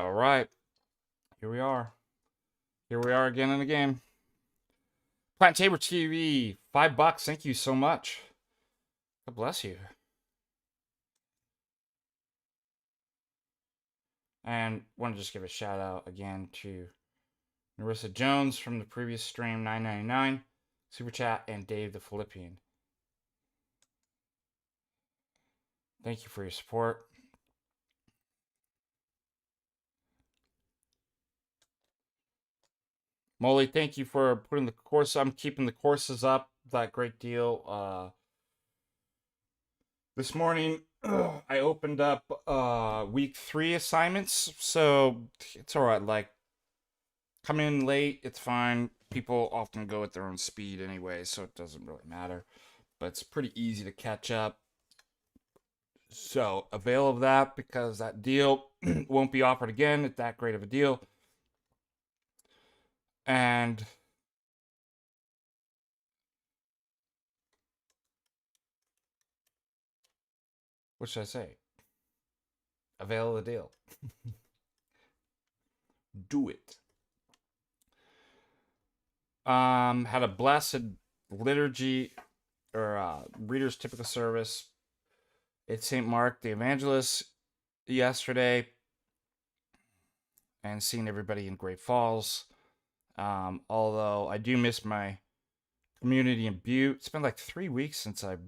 All right, here we are. Here we are again and again. Plant Tabor TV, $5. Thank you so much. God bless you. And want to just give a shout out again to Narissa Jones from the previous stream, $9.99, Super Chat, and Dave the Philippian. Thank you for your support. Molly, thank you for putting the course. I'm keeping the courses up. That great deal. This morning, I opened up week 3 assignments, so it's all right. Like, come in late, it's fine. People often go at their own speed anyway, so it doesn't really matter. But it's pretty easy to catch up. So avail of that because that deal won't be offered again at that great of a deal. And what should I say? Avail of the deal. Do it. Had a blessed liturgy or reader's typical service at St. Mark the Evangelist yesterday, and seeing everybody in Great Falls. Although I do miss my community in Butte. It's been like 3 weeks since I've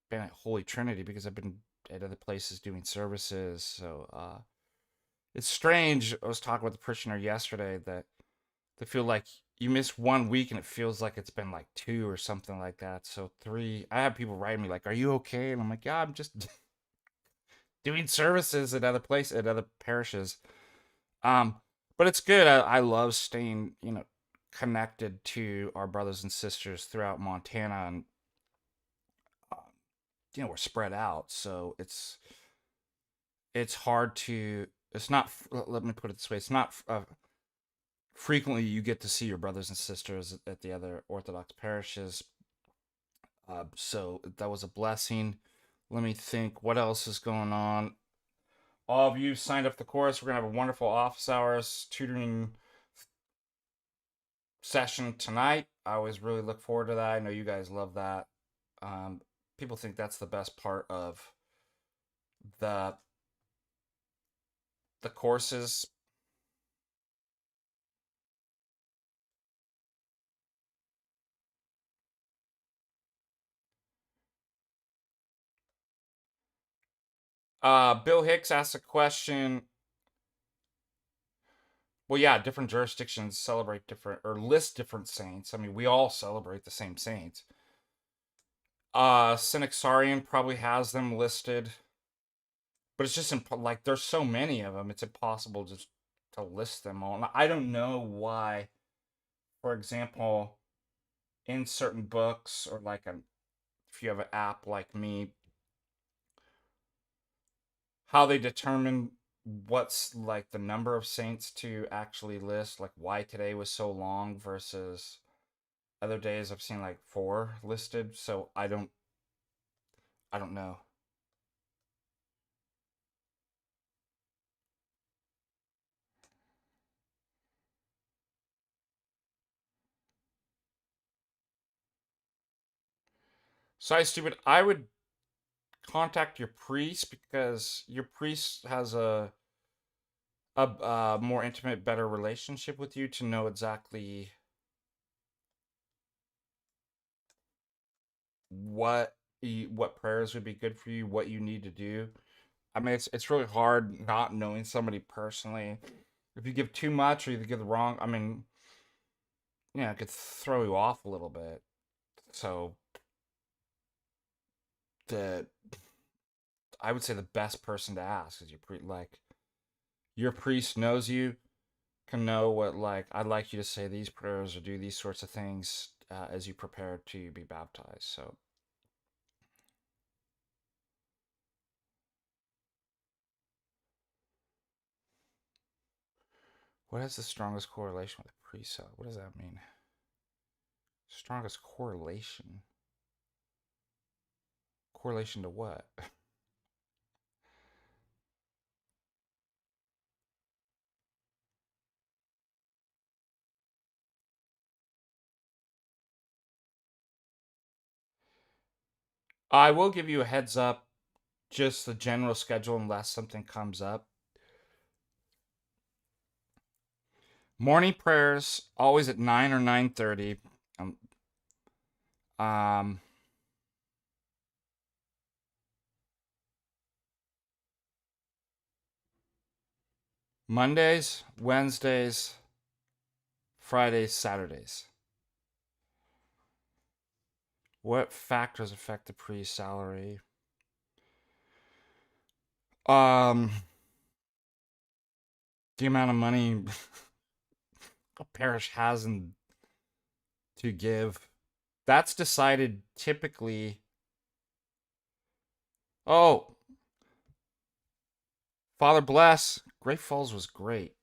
been at Holy Trinity because I've been at other places doing services. So it's strange. I was talking with the parishioner yesterday that they feel like you miss 1 week and it feels like it's been like 2 or something like that. So 3. I have people writing me like, "Are you okay?" And I'm like, "Yeah, I'm just doing services at other places, at other parishes." Um, but it's good. I love staying, connected to our brothers and sisters throughout Montana, and uh, we're spread out, so it's hard to. It's not. Let me put it this way: it's not frequently you get to see your brothers and sisters at the other Orthodox parishes. So that was a blessing. Let me think. What else is going on? All of you signed up for the course. We're gonna have a wonderful office hours tutoring session tonight. I always really look forward to that. I know you guys love that. Um, People think that's the best part of the the courses. Bill Hicks asked a question. Well, yeah, different jurisdictions celebrate different or list different saints. I mean, we all celebrate the same saints. Synaxarion probably has them listed, but it's just like there's so many of them, it's impossible just to list them all. And I don't know why, for example, in certain books or like if you have an app like me, how they determine what's like the number of saints to actually list, like why today was so long versus other days I've seen like 4 listed. So I don't know. Sorry, stupid. I would contact your priest because your priest has a more intimate, better relationship with you to know exactly what prayers would be good for you, what you need to do. I mean, it's really hard not knowing somebody personally. If you give too much or you give the wrong, I mean, it could throw you off a little bit. So the I would say the best person to ask is your priest knows you, can know what like I'd like you to say these prayers or do these sorts of things as you prepare to be baptized. So what has the strongest correlation with pre-sale? What does that mean? Strongest correlation? Correlation to what? I will give you a heads up, just the general schedule unless something comes up. Morning prayers always at 9 or 9:30. Um, um Mondays, Wednesdays, Fridays, Saturdays. What factors affect the pre-salary? Um, the amount of money a parish has to give. That's decided typically. Oh, Father bless. Great Falls was great.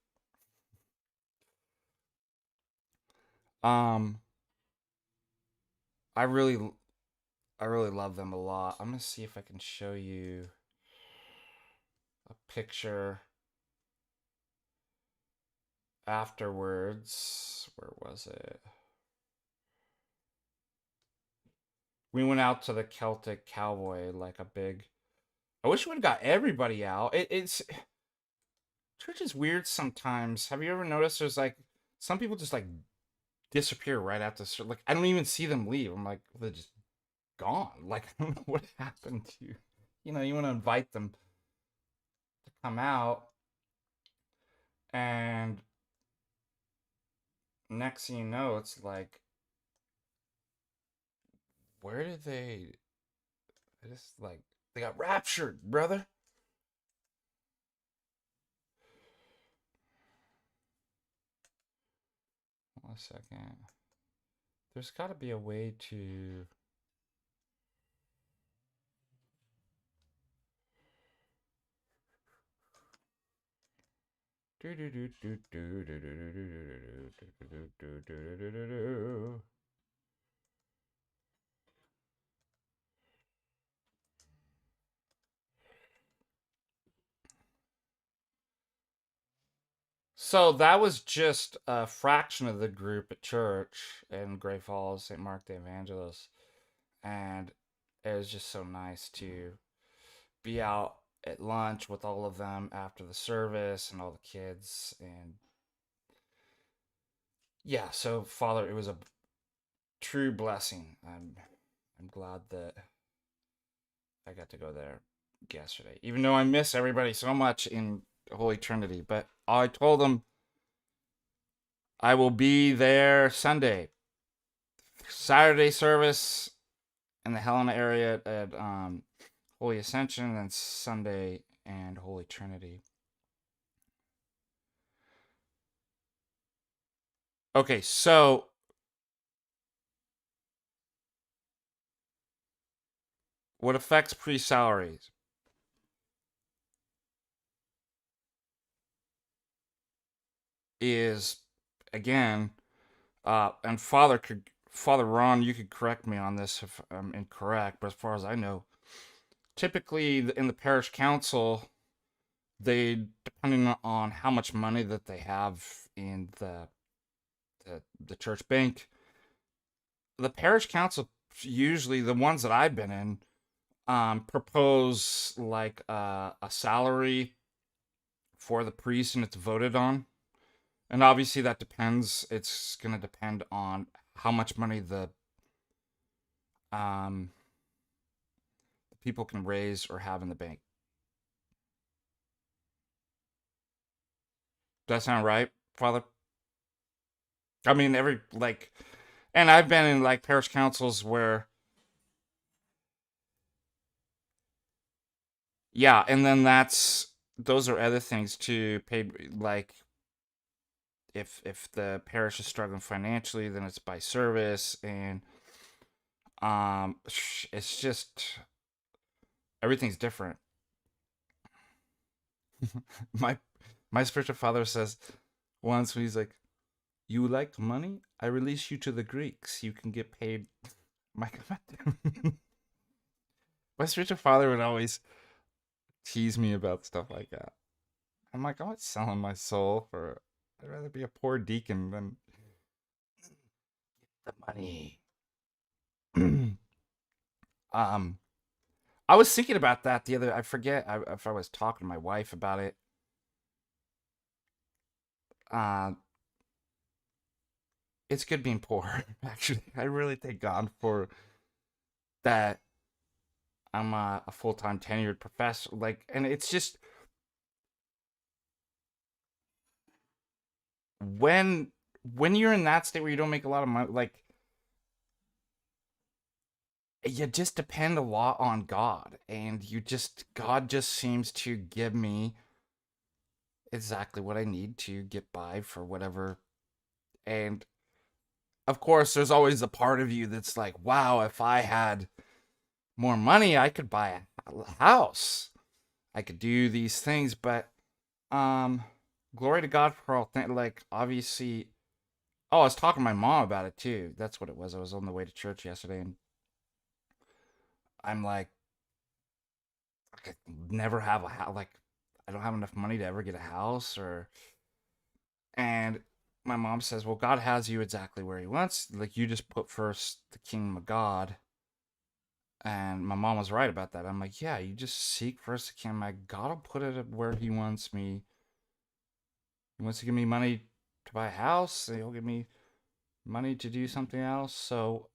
Um, I really, I really love them a lot. I'm gonna see if I can show you a picture afterwards. Where was it? We went out to the Celtic Cowboy, like a big. I wish we would have got everybody out. It's church is weird sometimes. Have you ever noticed there's like some people just like disappear right after like I don't even see them leave. I'm like, well, they're just gone. Like I don't know what happened to you. You know, you want to invite them to come out, and next thing you know, it's like, where did they? They just like they got raptured, brother. One second. There's got to be a way to. So that was just a fraction of the group at church in Great Falls, St. Mark the Evangelist. And it was just so nice to be out at lunch with all of them after the service and all the kids. And yeah, so Father, it was a true blessing. I'm glad that I got to go there yesterday, even though I miss everybody so much in Holy Trinity. But I told them I will be there Sunday, Saturday service in the Helena area at Holy Ascension, and then Sunday and Holy Trinity. Okay, so what affects pre-salaries is, again, and Father Ron, you could correct me on this if I'm incorrect, but as far as I know, typically in the parish council, they, depending on how much money that they have in the church bank, the parish council, usually the ones that I've been in, propose like a salary for the priest, and it's voted on. And obviously that depends. It's gonna depend on how much money um the people can raise or have in the bank. Does that sound right, Father? I mean, every like, and I've been in like parish councils where, yeah, and then those are other things too. Paid like if the parish is struggling financially, then it's by service, and it's just everything's different. my my spiritual father says once when he's like, "You like money? I release you to the Greeks. You can get paid." My my spiritual father would always tease me about stuff like that. I'm like, I'm not selling my soul for. I'd rather be a poor deacon than the money. um, I was thinking about that the other. I forget if I was talking to my wife about it. Uh, it's good being poor. Actually, I really thank God for that. I'm a full time tenured professor. Like, and it's just when when you're in that state where you don't make a lot of money, like you just depend a lot on God, and God just seems to give me exactly what I need to get by for whatever. And of course, there's always a part of you that's like, wow, if I had more money, I could buy a house. I could do these things, but um, glory to God for all things. Like, obviously, oh, I was talking to my mom about it too. That's what it was. I was on the way to church yesterday, and I'm like, I could never have a house. Like, I don't have enough money to ever get a house, or and my mom says, well, God has you exactly where He wants. Like, you just put first the kingdom of God. And my mom was right about that. I'm like, yeah, you just seek first the kingdom. My God will put it where He wants me. He wants to give me money to buy a house. He'll give me money to do something else. So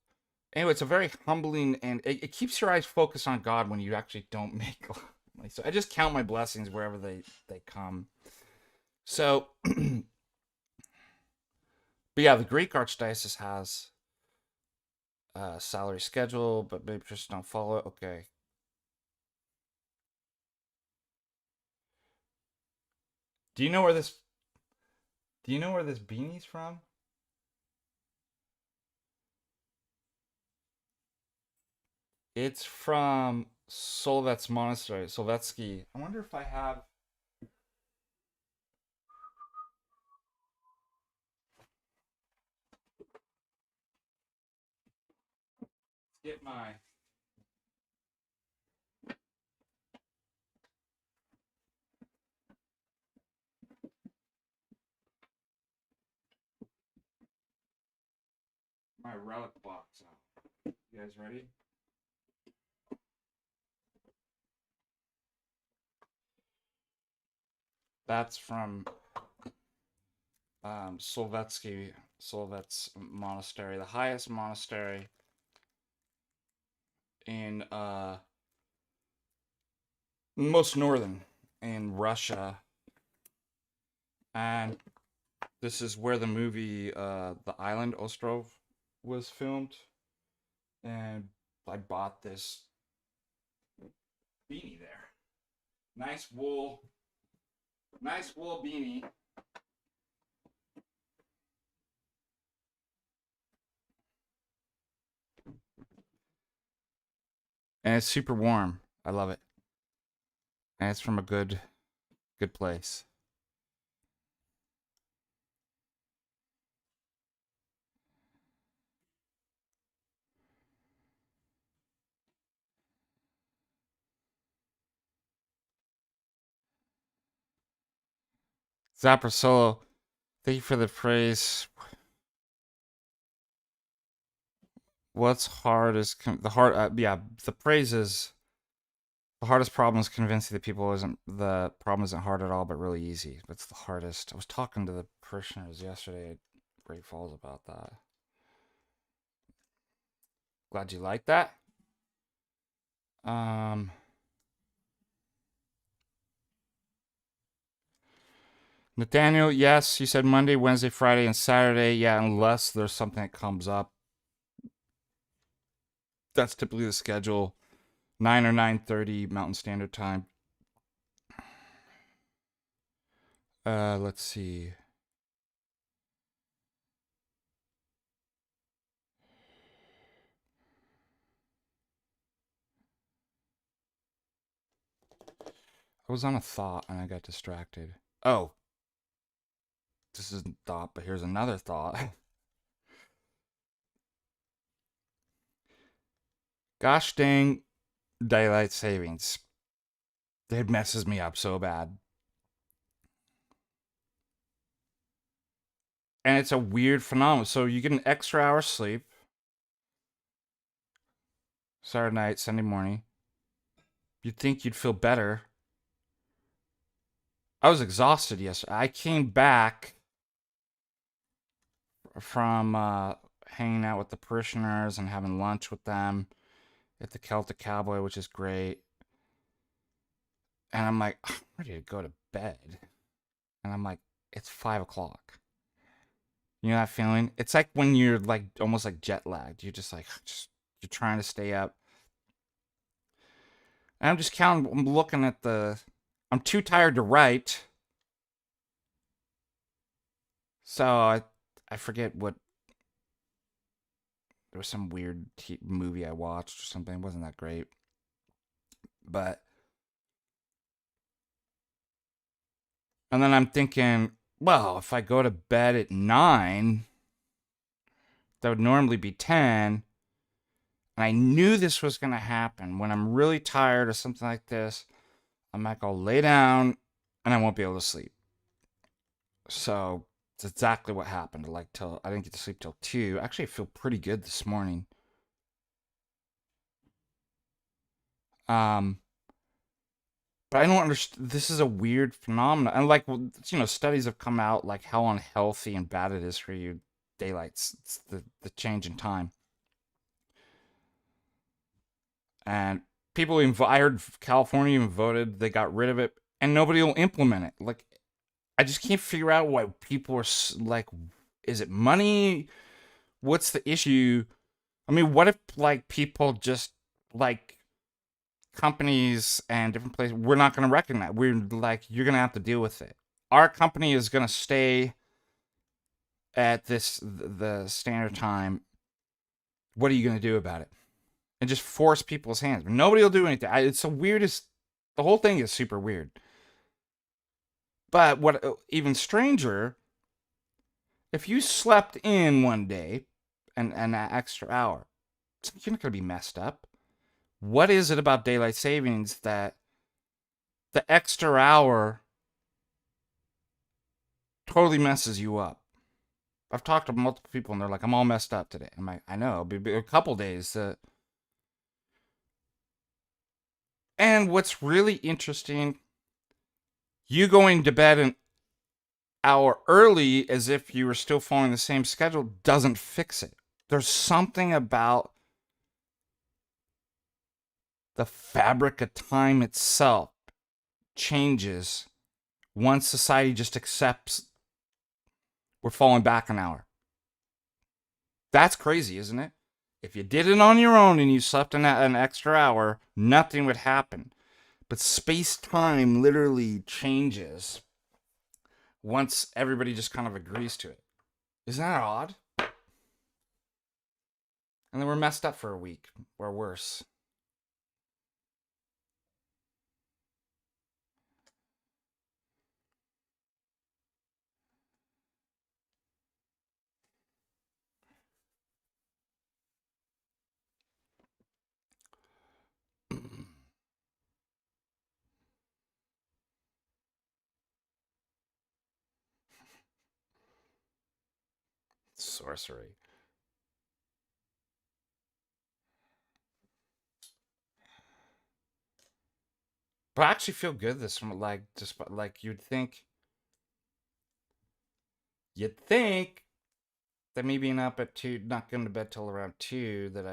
anyway, it's a very humbling, and it keeps your eyes focused on God when you actually don't make a lot of money. So I just count my blessings wherever they come. So, but yeah, the Greek Archdiocese has a salary schedule, but maybe just don't follow it. Okay. Do you know where this? Do you know where this beanie's from? It's from Solvets Monastery, Solvetsky. I wonder if I have get my relic box out. You guys ready? That's from Solvetsky, Solvets Monastery, the highest monastery in most northern in Russia, and this is where the movie The Island Ostrov was filmed. And I bought this beanie there. Nice wool, nice wool beanie. And it's super warm. I love it. And it's from a good place. Zapper Solo, thank you for the praise. What's hard is the hard yeah, the praise is the hardest problem is convincing the people isn't the problem isn't hard at all, but really easy. That's the hardest. I was talking to the parishioners yesterday at Great Falls about that. Glad you like that. Um, Nathaniel, yes, you said Monday, Wednesday, Friday, and Saturday. Yeah, unless there's something that comes up. That's typically the schedule. 9 or 9:30 Mountain Standard Time. Let's see. I was on a thought and I got distracted. Oh, this isn't thought, but here's another thought. Gosh dang daylight savings. It messes me up so bad. And it's a weird phenomenon. So you get an extra hour sleep Saturday night, Sunday morning. You'd think you'd feel better. I was exhausted yesterday. I came back from hanging out with the parishioners and having lunch with them at the Celtic Cowboy, which is great. And I'm like, I'm ready to go to bed. And I'm like, it's 5 o'clock. You know that feeling? It's like when you're like almost like jet lagged. You're just like, you're trying to stay up. And I'm just counting. I'm looking at I'm too tired to write. So I forget what. There was some weird movie I watched or something. It wasn't that great. But. And then I'm thinking, well, if I go to bed at 9, that would normally be 10. And I knew this was going to happen. When I'm really tired or something like this, I might go lay down and I won't be able to sleep. So it's exactly what happened. Like I didn't get to sleep till 2. Actually, I feel pretty good this morning. Um, but I don't understand. This is a weird phenomenon. And like, studies have come out like how unhealthy and bad it is for you. Daylights, it's the change in time. And people I heard California even voted, they got rid of it, and nobody will implement it. Like, I just can't figure out why people are like, is it money? What's the issue? I mean, what if like people just like companies and different places, we're not going to recognize. We're like, you're going to have to deal with it. Our company is going to stay at the standard time. What are you going to do about it? And just force people's hands. But nobody will do anything. It's the weirdest. The whole thing is super weird. But what even stranger, if you slept in one day and an extra hour, you're not going to be messed up. What is it about daylight savings that the extra hour totally messes you up? I've talked to multiple people and they're like, I'm all messed up today. I'm like, I know, it'll be a couple days. And what's really interesting, you going to bed an hour early as if you were still following the same schedule doesn't fix it. There's something about the fabric of time itself changes once society just accepts we're falling back an hour. That's crazy, isn't it? If you did it on your own and you slept an extra hour, nothing would happen. But space-time literally changes once everybody just kind of agrees to it. Isn't that odd? And then we're messed up for a week, or worse. Sorcery. But I actually feel good this one. Like, just like you'd think that me being up at 2, not going to bed till around 2, that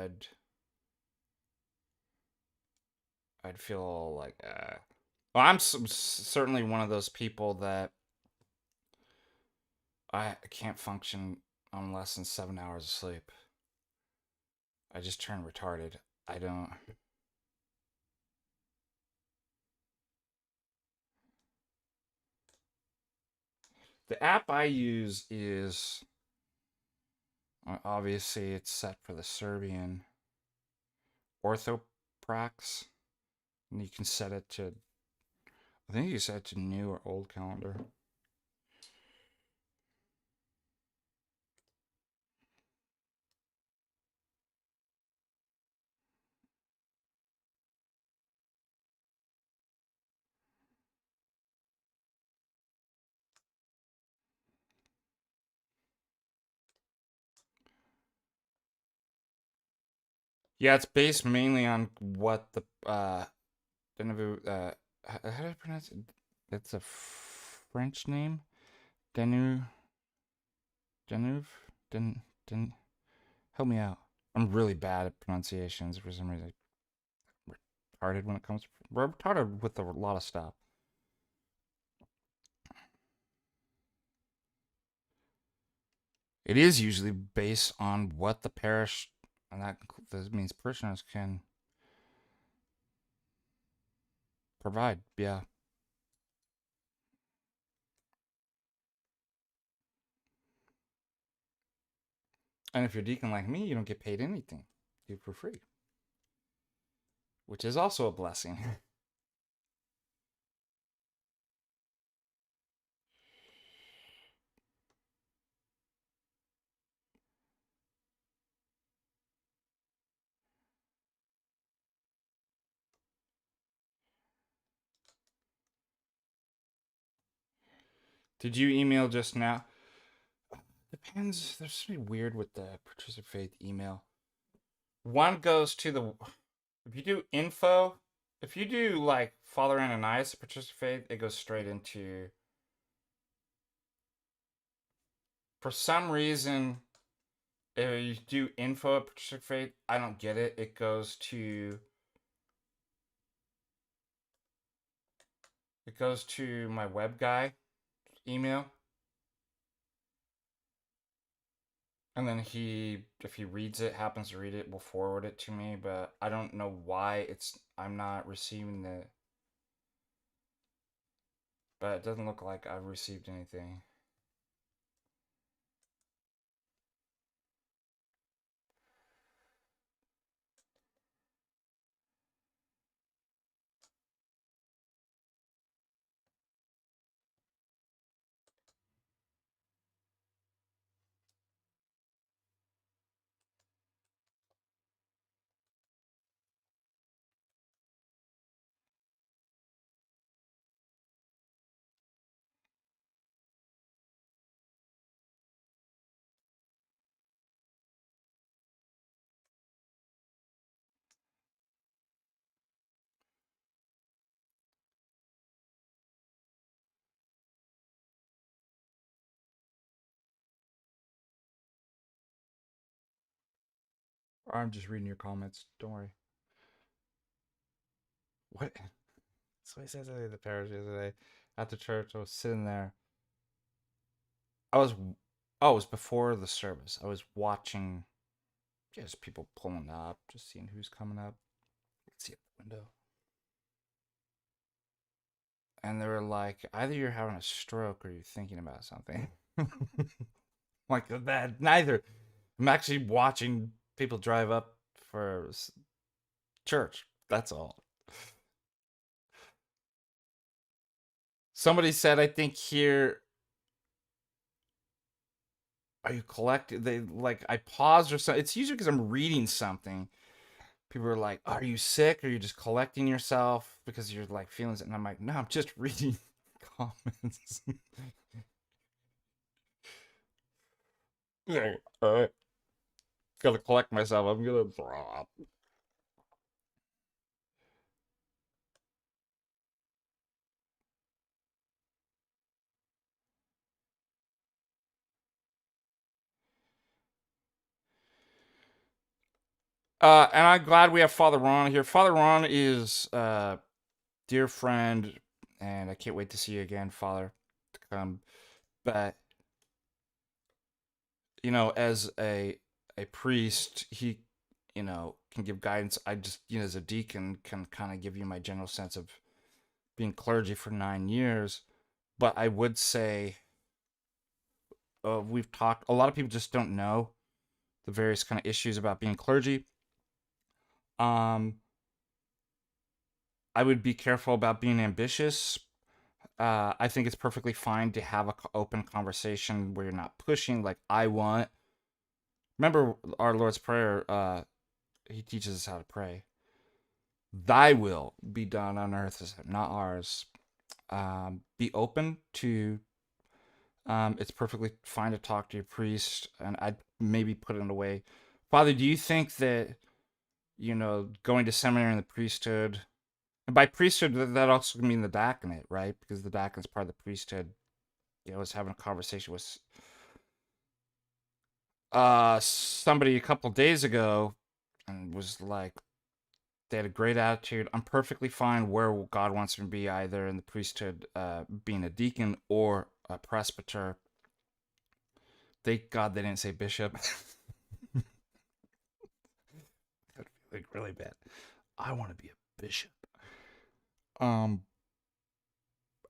I'd feel like, well, I'm certainly one of those people that I can't function on less than 7 hours of sleep. I just turn retarded. I don't. The app I use is obviously it's set for the Serbian Orthoprax, and you can set it to. I think you set it to new or old calendar. Yeah, it's based mainly on what the Denevu, how do I pronounce it? That's a French name? Denu, Denuve? Den, help me out. I'm really bad at pronunciations for some reason. I'm retarded when it comes to, we're retarded with a lot of stuff. It is usually based on what the parish, and that means parishioners can provide. Yeah. And if you're deacon like me, you don't get paid anything. You do it for free, which is also a blessing. Did you email just now? Depends. There's something weird with the Patristic Faith email. One goes to the, if you do info, if you do like Father Ananias, Patristic Faith, it goes straight into, for some reason, if you do info at Patristic Faith, I don't get it. It goes to, my web guy email. And then if he reads it, happens to read it, will forward it to me. But I don't know why I'm not receiving the. But it doesn't look like I've received anything. I'm just reading your comments. Don't worry. What? So he says at the parish yesterday after church. I was sitting there. I was, oh, it was before the service. I was watching just people pulling up, just seeing who's coming up. Let's see out the window. And they were like, either you're having a stroke or you're thinking about something. Like that, neither. I'm actually watching people drive up for church. That's all. Somebody said, I think here, are you collecting? They like, I paused or something. It's usually because I'm reading something. People are like, are you sick? Or are you just collecting yourself because you're like feeling it? And I'm like, no, I'm just reading comments. Yeah, all right. Gotta collect myself. I'm gonna. And I'm glad we have Father Ron here. Father Ron is dear friend, and I can't wait to see you again, Father. To come, but as a priest, he can give guidance. I just as a deacon can kind of give you my general sense of being clergy for 9 years. But I would say we've talked. A lot of people just don't know the various kind of issues about being clergy. Um, I would be careful about being ambitious. I think it's perfectly fine to have an open conversation where you're not pushing. Like I want. Remember our Lord's Prayer. He teaches us how to pray. Thy will be done on earth, as not ours. Be open to. It's perfectly fine to talk to your priest, and I'd maybe put it away. Father, do you think that going to seminary in the priesthood, And by priesthood, that also can mean the diaconate, right? Because the diaconate's part of the priesthood. I was having a conversation with somebody a couple days ago, and was like, they had a great attitude. I'm perfectly fine where God wants me to be, either in the priesthood, being a deacon or a presbyter. Thank God they didn't say bishop. I'd feel like really bad. I want to be a bishop. Um,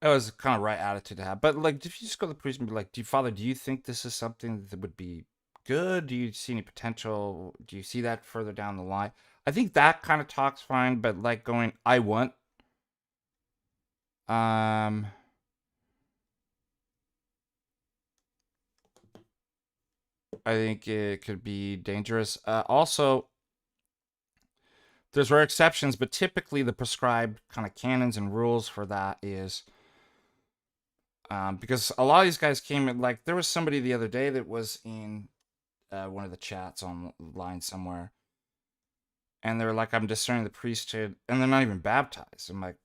it was kind of right attitude to have. But like, if you just go to the priest and be like, Father, do you think this is something that would be good? Do you see any potential? Do you see that further down the line? I think that kind of talk's fine, but like going, I want, um, I think it could be dangerous. Also, there's rare exceptions, but typically the prescribed kind of canons and rules for that is, because a lot of these guys came in, like, there was somebody the other day that was in one of the chats online somewhere, and they're like, I'm discerning the priesthood, and they're not even baptized. I'm like,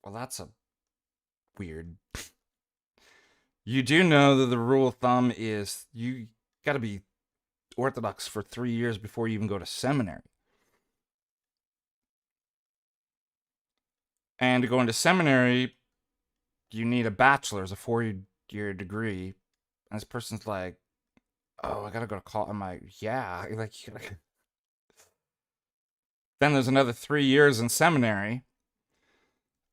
well, that's a weird. You do know that the rule of thumb is you got to be Orthodox for 3 years before you even go to seminary. And to go into seminary, you need a bachelor's, a 4-year degree. And this person's like, oh, I gotta go to college. I'm like, yeah. Like, you gotta... Then there's another 3 years in seminary.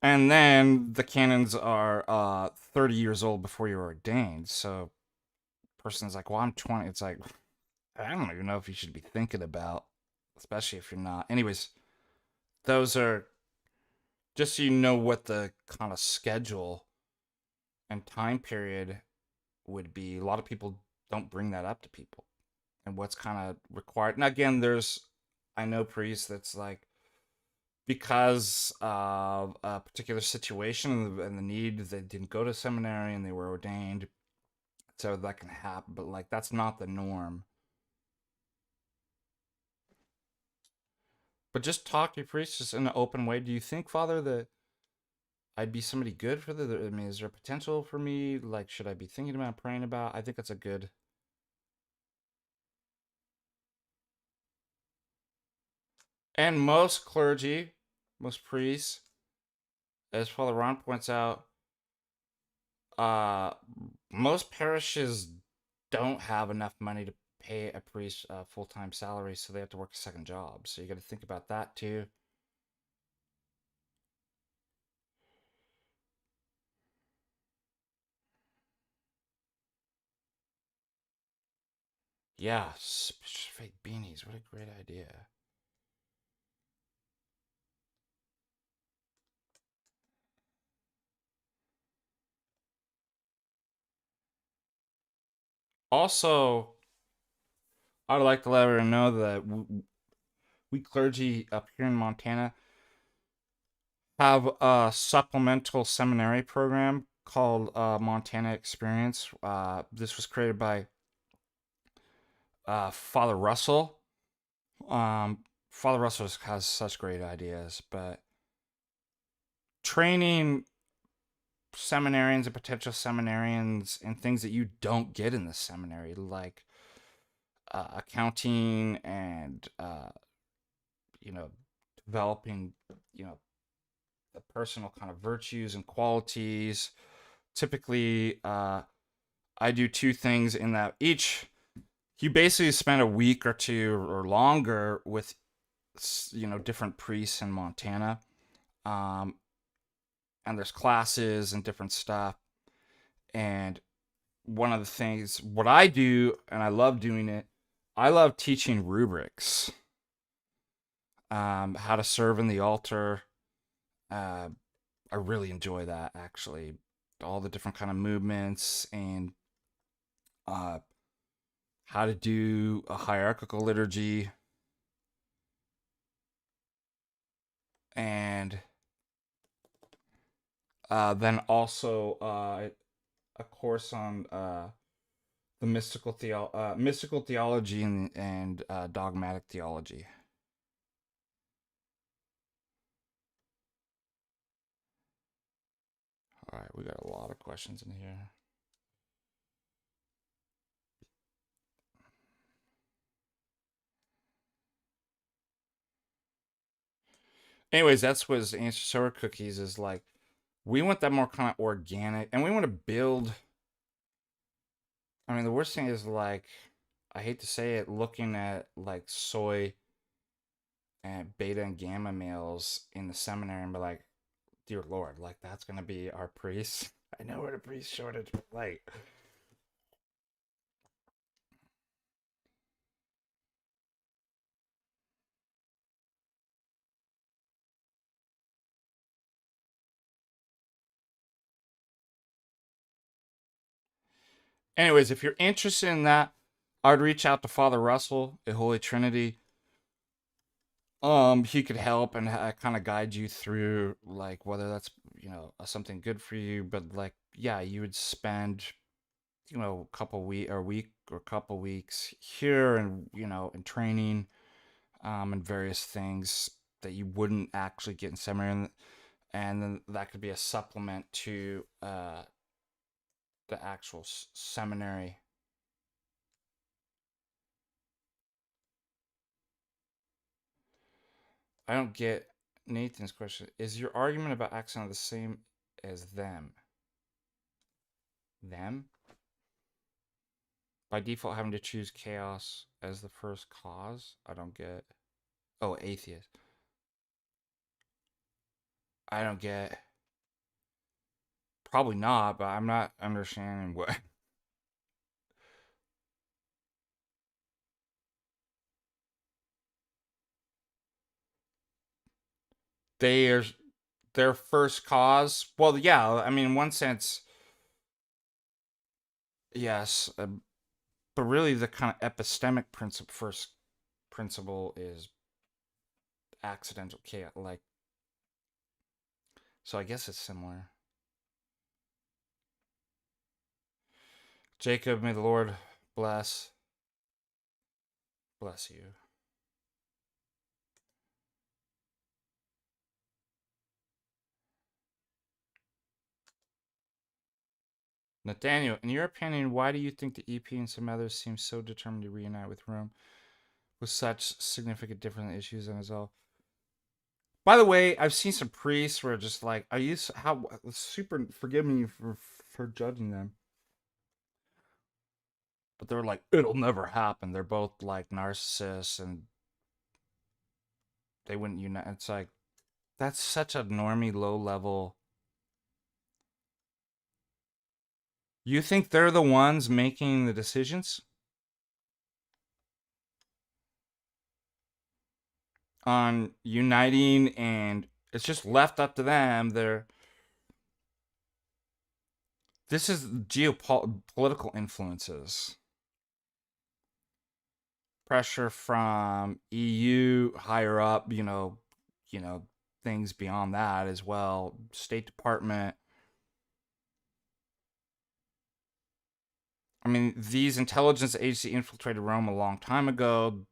And then the canons are 30 years old before you're ordained. So, person's like, well, I'm 20. It's like, I don't even know if you should be thinking about, especially if you're not. Anyways, those are just so you know what the kind of schedule and time period would be. A lot of people don't bring that up to people and what's kind of required. And again, I know priests that's like, because of a particular situation and the need, they didn't go to seminary and they were ordained. So that can happen, but like, that's not the norm. But just talk to your priest just in an open way. Do you think, Father, that I'd be somebody good for I mean, is there potential for me? Like, should I be thinking about praying about? I think that's a good. And most clergy, most priests, as Father Ron points out, uh, most parishes don't have enough money to pay a priest a full-time salary, so they have to work a second job. So you got to think about that too. Yeah, fake beanies. What a great idea. Also, I'd like to let everyone know that we clergy up here in Montana have a supplemental seminary program called Montana Experience. This was created by Father Russell. Father Russell has such great ideas, but training seminarians and potential seminarians in things that you don't get in the seminary, like accounting and you know, developing, you know, the personal kind of virtues and qualities. Typically, I do two things in that each. You basically spend a week or two or longer with, different priests in Montana, um, and there's classes and different stuff. And one of the things, what I do, and I love doing it, I love teaching rubrics, how to serve in the altar. Uh, I really enjoy that, actually. All the different kind of movements and uh, how to do a hierarchical liturgy, and then also a course on the mystical theology and dogmatic theology. All right, we got a lot of questions in here. Anyways, that's what his answer. Sour cookies is like, we want that more kind of organic, and we want to build. I mean, the worst thing is like, I hate to say it, looking at like soy and beta and gamma males in the seminary and be like, dear Lord, like that's gonna be our priest. I know we're the priest shortage, but like, anyways, if you're interested in that, I'd reach out to Father Russell at Holy Trinity. He could help and kind of guide you through like whether that's something good for you, but like yeah, you would spend a couple week or couple weeks here and in training and various things that you wouldn't actually get in seminary, and then that could be a supplement to the actual seminary. I don't get Nathan's question. Is your argument about accent the same as them? Them? By default, having to choose chaos as the first cause? I don't get. Oh, atheist. I don't get. Probably not, but I'm not understanding what. There's their first cause. Well, yeah, I mean, in one sense, yes, but really the kind of epistemic first principle is accidental chaos. Like, so I guess it's similar. Jacob, may the Lord bless you. Nathaniel, in your opinion, why do you think the EP and some others seem so determined to reunite with Rome with such significant different issues and as all? By the way, I've seen some priests who are just like, I used how super. Forgive me for judging them, but they're like, it'll never happen. They're both like narcissists, and they wouldn't unite. It's like that's such a normie, low level. You think they're the ones making the decisions on uniting, and it's just left up to them? This is geopolitical influences, pressure from EU higher up, things beyond that as well. State Department. I mean, these intelligence agencies infiltrated Rome a long time ago.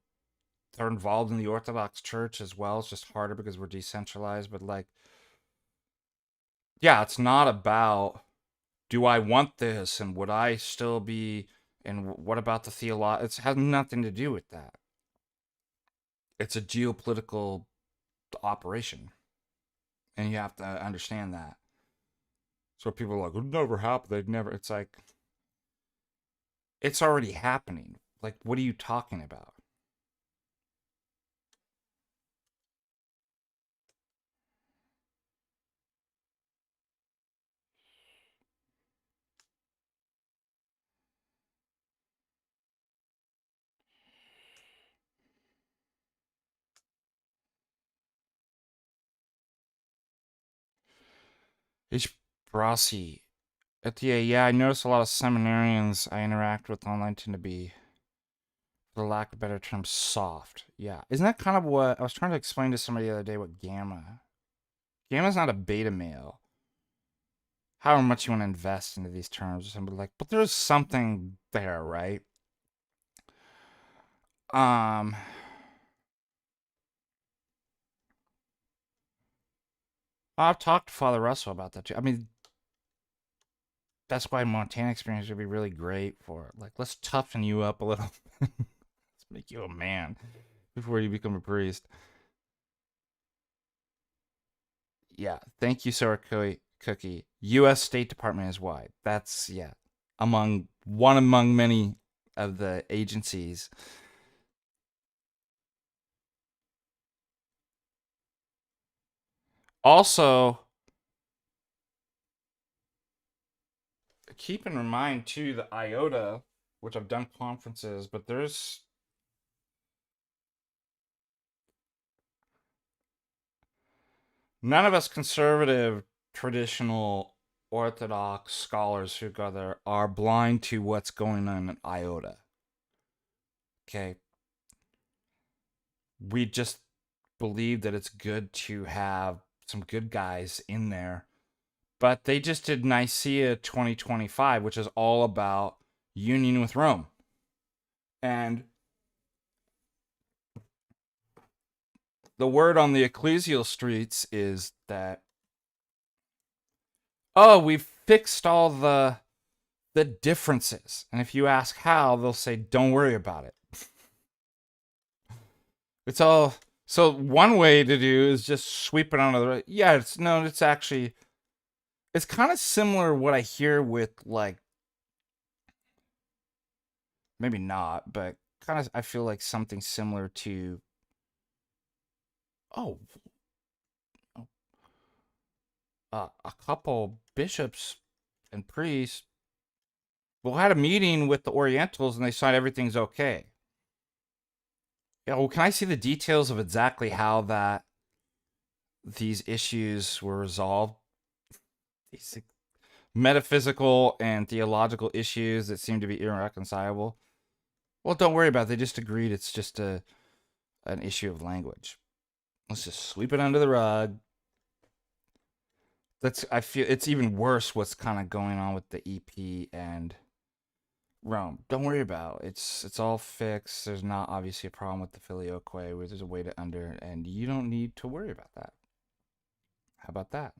They're involved in the Orthodox Church as well. It's just harder because we're decentralized. But like, yeah, it's not about do I want this and would I still be and what about the theology? It has nothing to do with that. It's a geopolitical operation, and you have to understand that. So people are like, "It never happened." They'd never. It's like it's already happening. Like, what are you talking about? It's Brasi. Yeah, I notice a lot of seminarians I interact with online tend to be, for lack of a better term, soft. Yeah. Isn't that kind of what I was trying to explain to somebody the other day what Gamma's not a beta male. However much you want to invest into these terms or something like, but there's something there, right? Um I've talked to Father Russell about that too. I mean, that's why Montana experience would be really great for, like, let's toughen you up a little. Let's make you a man before you become a priest. Yeah, thank you, Sour Cookie. U.S. State Department is why. That's, yeah, among many of the agencies. Also, keep in mind too the IOTA, which I've done conferences, but there's none of us conservative, traditional, orthodox scholars who go there are blind to what's going on in IOTA. Okay. We just believe that it's good to have some good guys in there. But they just did Nicaea 2025, which is all about union with Rome. And the word on the ecclesial streets is that, oh, we've fixed all the differences. And if you ask how, they'll say, don't worry about it. It's all. So one way to do is just sweep it under the rug. Yeah, it's actually, it's kind of similar what I hear with, like, maybe not, but kind of, I feel like something similar to, oh, a couple bishops and priests, well, had a meeting with the Orientals and they said everything's okay. Yeah, well, can I see the details of exactly how these issues were resolved? These metaphysical and theological issues that seem to be irreconcilable. Well, don't worry about it. They just agreed it's just an issue of language. Let's just sweep it under the rug. I feel it's even worse what's kind of going on with the EP and Rome. Don't worry about it. It's all fixed. There's not obviously a problem with the filioque, where there's a way to and you don't need to worry about that. How about that?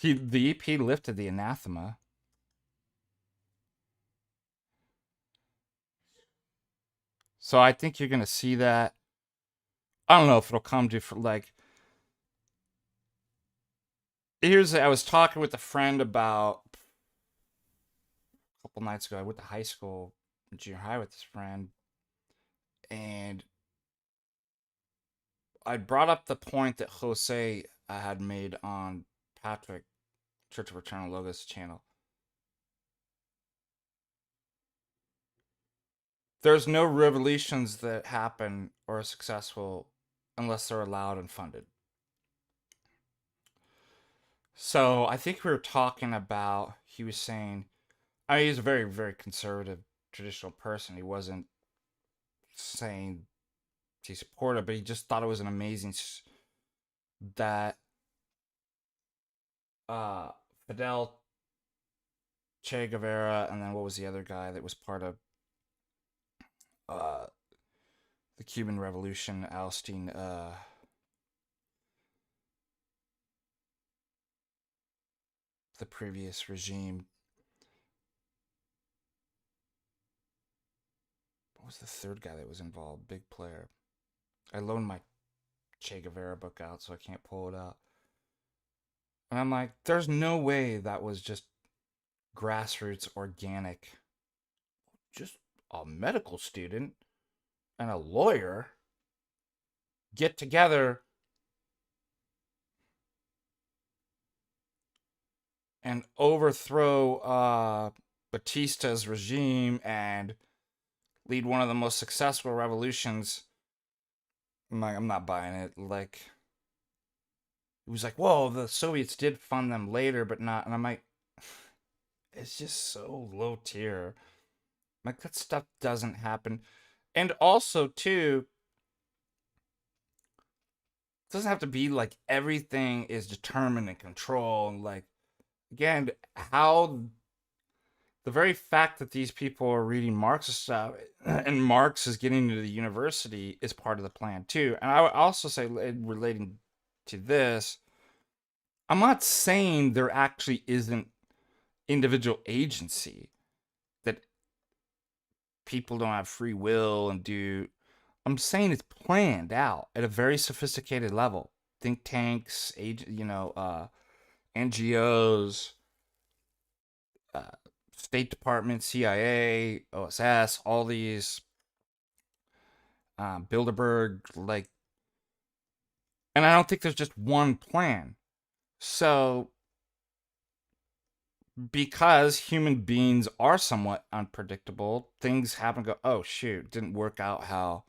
The EP lifted the anathema. So I think you're gonna see that. I don't know if it'll come to, like, I was talking with a friend about a couple nights ago. I went to high school, junior high with this friend, and I brought up the point that Jose had made on Patrick, Church of Eternal Logos channel. There's no revolutions that happen or are successful unless they're allowed and funded. So I think we were talking about, he was saying, I mean, he's a very, very conservative, traditional person. He wasn't saying he supported, but he just thought it was an amazing that Fidel, Che Guevara, and then what was the other guy that was part of the Cuban Revolution, ousting the previous regime. What was the third guy that was involved? Big player. I loaned my Che Guevara book out, so I can't pull it out. And I'm like, there's no way that was just grassroots, organic. Just a medical student and a lawyer get together and overthrow Batista's regime and lead one of the most successful revolutions. I'm not buying it. Like, it was like, whoa, the Soviets did fund them later, but not. And I'm like, it's just so low tier. Like, that stuff doesn't happen. And also, too, it doesn't have to be like everything is determined and controlled. Like, again, how the very fact that these people are reading Marxist stuff and Marx is getting into the university is part of the plan too. And I would also say, relating to this, I'm not saying there actually isn't individual agency, that people don't have free will and do. I'm saying it's planned out at a very sophisticated level. Think tanks, NGOs, uh, State Department, CIA, OSS, all these, Bilderberg, like, and I don't think there's just one plan. So, because human beings are somewhat unpredictable, things happen. Go, oh shoot, didn't work out how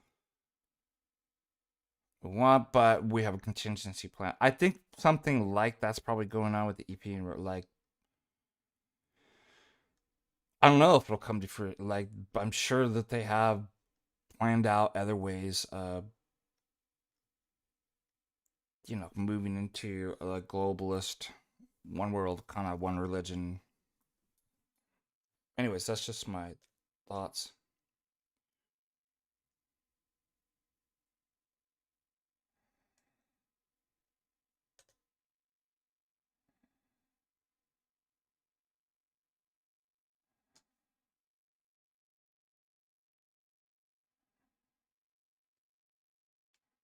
we want, but we have a contingency plan. I think something like that's probably going on with the EP, and like, I don't know if it'll come to fruition. Like, I'm sure that they have planned out other ways of, moving into a globalist, one world, kind of one religion. Anyways, that's just my thoughts.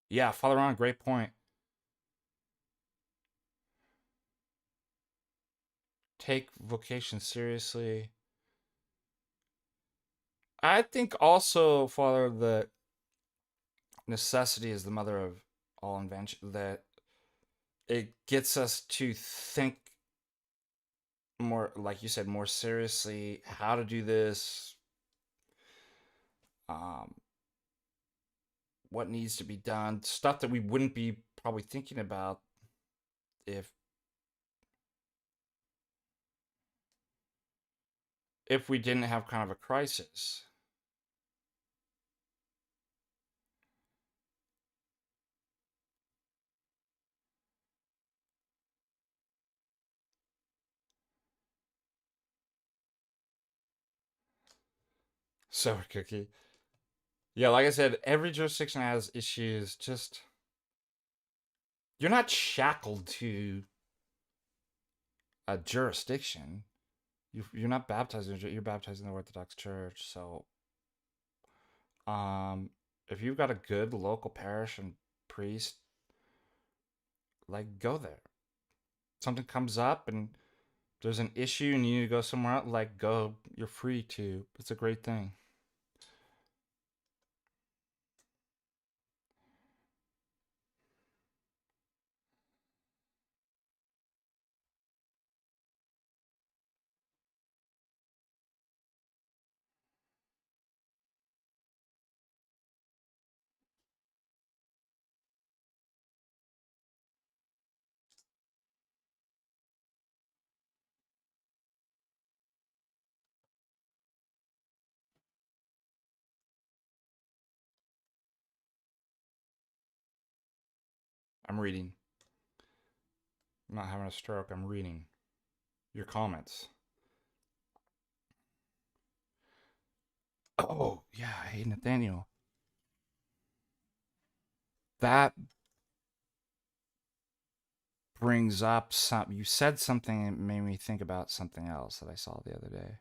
Yeah, Father Ron, great point. Take vocation seriously. I think also, Father, that necessity is the mother of all invention. That it gets us to think more, like you said, more seriously how to do this, um, what needs to be done, stuff that we wouldn't be probably thinking about if we didn't have kind of a crisis. So, Cookie. Yeah, like I said, every jurisdiction has issues. Just, you're not shackled to a jurisdiction. You're not baptized you're baptized in the Orthodox Church. So, if you've got a good local parish and priest, like, go there. Something comes up and there's an issue and you need to go somewhere else, like, go. You're free to. It's a great thing. I'm reading. I'm not having a stroke. I'm reading your comments. Oh, yeah. Hey, Nathaniel. That brings up some. You said something that made me think about something else that I saw the other day.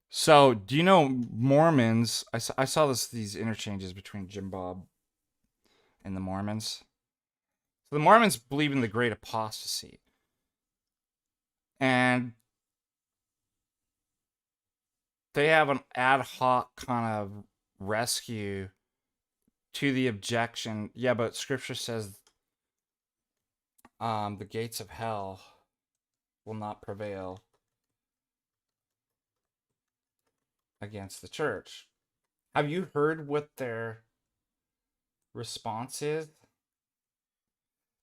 So, do you know Mormons? I saw these interchanges between Jim Bob and the Mormons. So, the Mormons believe in the great apostasy. And they have an ad hoc kind of rescue to the objection. Yeah, but scripture says, the gates of hell will not prevail against the church. Have you heard what their response is?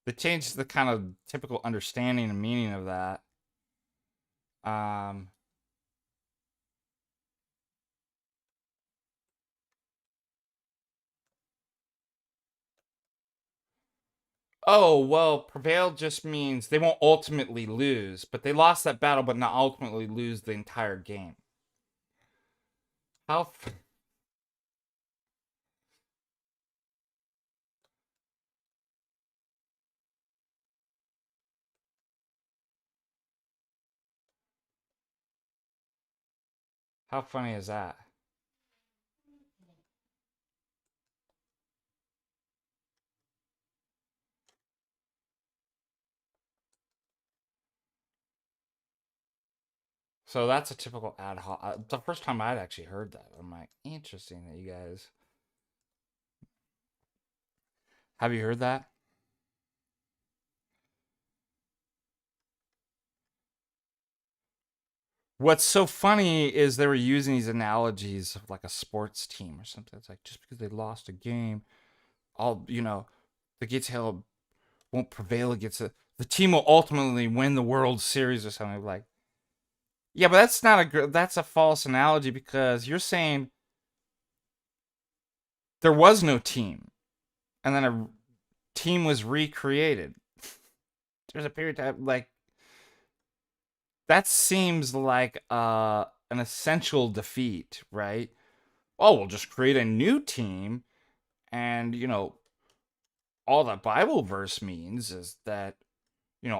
They changed the kind of typical understanding and meaning of that. Um, oh, well, prevail just means they won't ultimately lose, but they lost that battle, but not ultimately lose the entire game. How? How funny is that? So that's a typical ad hoc. The first time I'd actually heard that, I'm like, interesting that you guys have you heard that? What's so funny is they were using these analogies of like a sports team or something. It's like just because they lost a game, all the gates hell won't prevail against it. The team will ultimately win the World Series or something like. Yeah, but that's not that's a false analogy because you're saying there was no team and then a team was recreated. There's a period of time like that seems like an essential defeat, right? Oh, we'll just create a new team and all that Bible verse means is that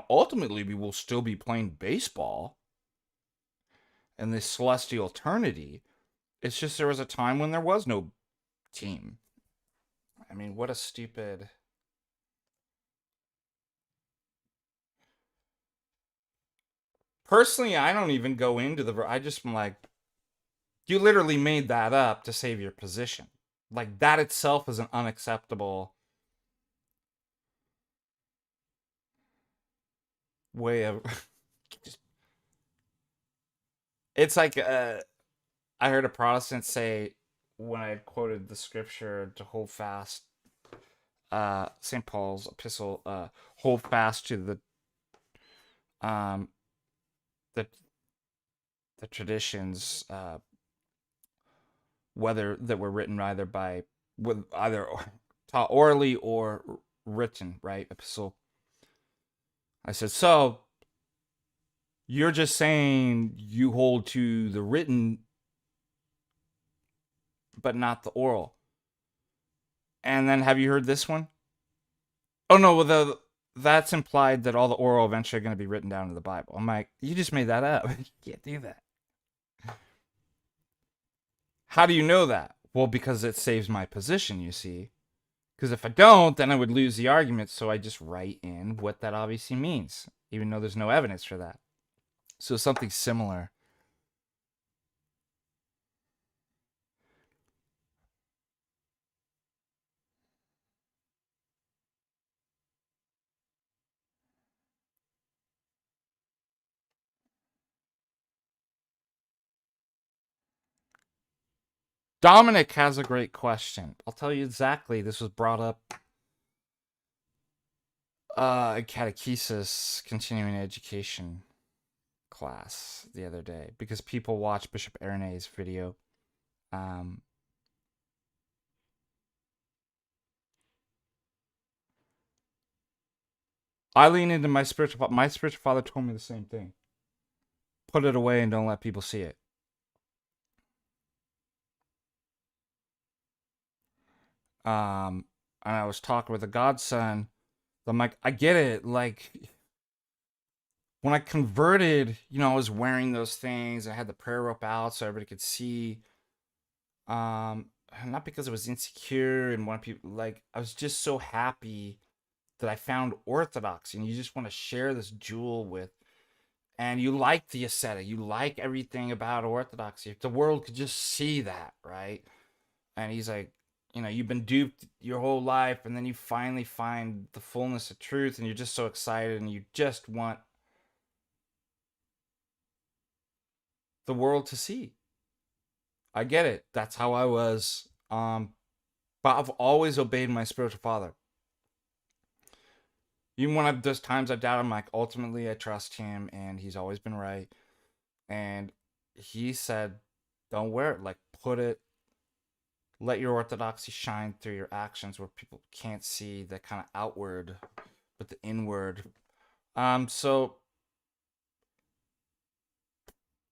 ultimately we will still be playing baseball in this celestial eternity. It's just there was a time when there was no team. I mean, what a stupid. Personally, I don't even go into I just am like, you literally made that up to save your position. Like, that itself is an unacceptable way of. It's like, I heard a Protestant say when I quoted the scripture to hold fast, St. Paul's epistle, hold fast to um, the the traditions, whether that were written either by with either taught orally or written, right? Epistle. I said, so you're just saying you hold to the written, but not the oral. And then have you heard this one? Oh no, well that's implied that all the oral eventually are going to be written down in the Bible. I'm like, you just made that up. You can't do that. How do you know that? Well, because it saves my position, you see. Because if I don't, then I would lose the argument. So I just write in what that obviously means, even though there's no evidence for that. So something similar. Dominic has a great question. I'll tell you exactly. This was brought up catechesis continuing education class the other day because people watch Bishop Irenaeus' video. Um, I lean into my spiritual. My spiritual father told me the same thing. Put it away and don't let people see it. And I was talking with a godson. I'm like, I get it. Like when I converted, I was wearing those things. I had the prayer rope out so everybody could see. Um, not because I was insecure and want people like I was just so happy that I found orthodoxy, and you just want to share this jewel with, and you like the ascetic, you like everything about orthodoxy. If the world could just see that, right? And he's like, you've been duped your whole life, and then you finally find the fullness of truth, and you're just so excited, and you just want the world to see. I get it. That's how I was. But I've always obeyed my spiritual father. Even when there's times I doubt him, like ultimately I trust him, and he's always been right. And he said, "Don't wear it. Like put it. Let your orthodoxy shine through your actions, where people can't see the kind of outward, but the inward." So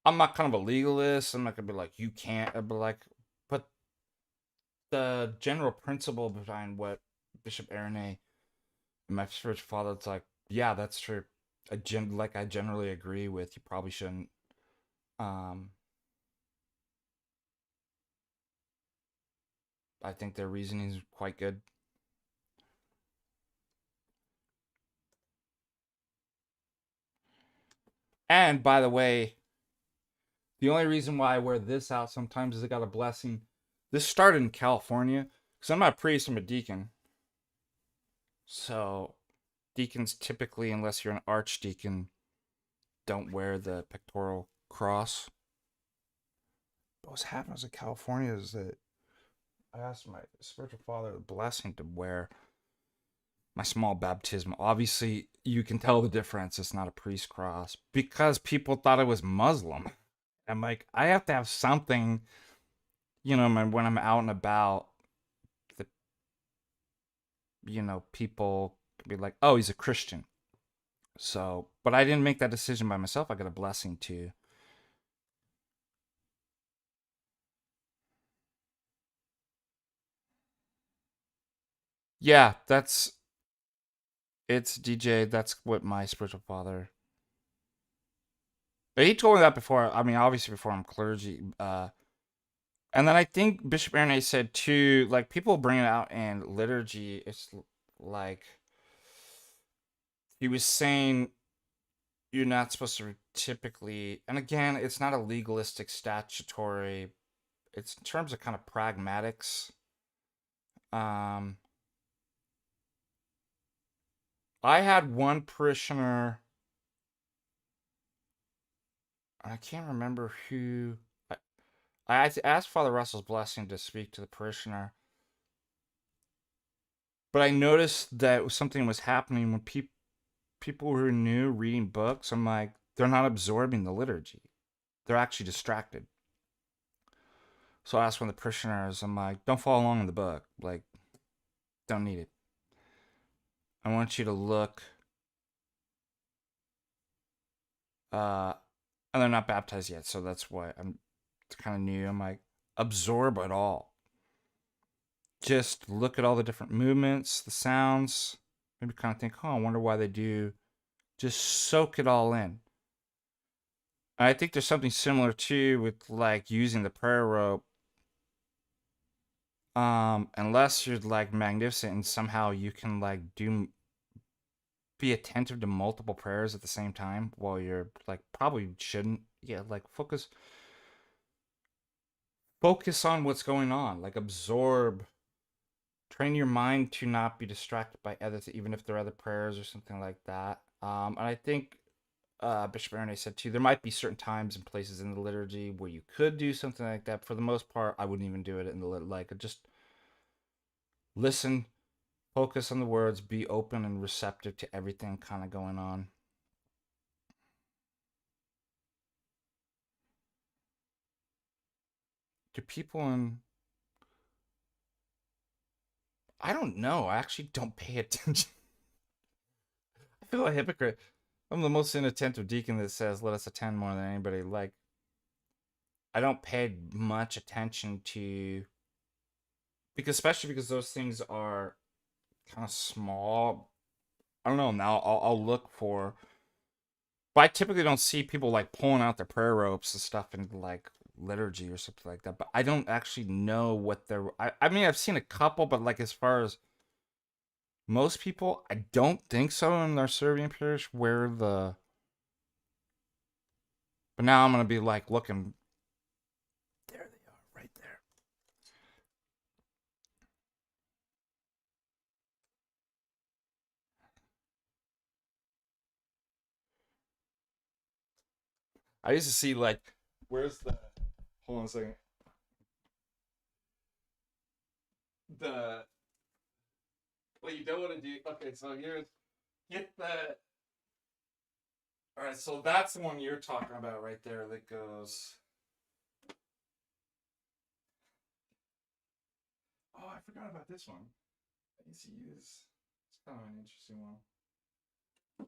I'm not kind of a legalist. I'm not gonna be like you can't. But the general principle behind what Bishop Irenaeus and my spiritual father, it's like, yeah, that's true. I, I, generally agree with. You probably shouldn't. Um, I think their reasoning is quite good. And by the way, the only reason why I wear this out sometimes is I got a blessing. This started in California because I'm not a priest, I'm a deacon. So deacons typically, unless you're an archdeacon, don't wear the pectoral cross. But what's happened in California is that I asked my spiritual father the blessing to wear my small baptism. Obviously, you can tell the difference. It's not a priest cross because people thought it was Muslim. I'm like, I have to have something, when I'm out and about, that, people can be like, oh, he's a Christian. So, but I didn't make that decision by myself. I got a blessing too. Yeah, it's DJ. That's what my spiritual father. But he told me that before. I mean, obviously before I'm clergy. And then I think Bishop Aaron said too, like people bring it out in liturgy. It's like he was saying you're not supposed to typically, and again, it's not a legalistic statutory. It's in terms of kind of pragmatics. Um, I had one parishioner. I can't remember who. I asked Father Russell's blessing to speak to the parishioner, but I noticed that something was happening when people who are new reading books. I'm like, they're not absorbing the liturgy. They're actually distracted. So I asked one of the parishioners, I'm like, don't follow along in the book. Like, don't need it. I want you to look. Uh, and they're not baptized yet, so that's why I'm kind of new. I'm like, absorb it all. Just look at all the different movements, the sounds. Maybe kind of think, oh, I wonder why they do. Just soak it all in. And I think there's something similar too with like using the prayer rope. Unless you're like magnificent and somehow you can like be attentive to multiple prayers at the same time while you're like probably shouldn't. Yeah, like focus on what's going on. Like absorb, train your mind to not be distracted by other even if there are other prayers or something like that. And I think Bishop Aaron said too, there might be certain times and places in the liturgy where you could do something like that. For the most part, I wouldn't even do it in the like just listen, focus on the words, be open and receptive to everything kind of going on. Do people in I don't know. I actually don't pay attention. I feel like a hypocrite. I'm the most inattentive deacon that says, let us attend more than anybody. Like, I don't pay much attention to, because especially because those things are kind of small. I don't know. Now I'll look for, but I typically don't see people like pulling out their prayer ropes and stuff in like liturgy or something like that. But I don't actually know what they're, I mean, I've seen a couple, but like as far as most people, I don't think so in their Serbian parish where the. But now I'm gonna be like looking. There they are, right there. I used to see like, where's the? Hold on a second. The what you don't want to do. Okay, so here's get the. All right, so that's the one you're talking about right there. That goes. Oh, I forgot about this one. ECU is it's kind of an interesting one.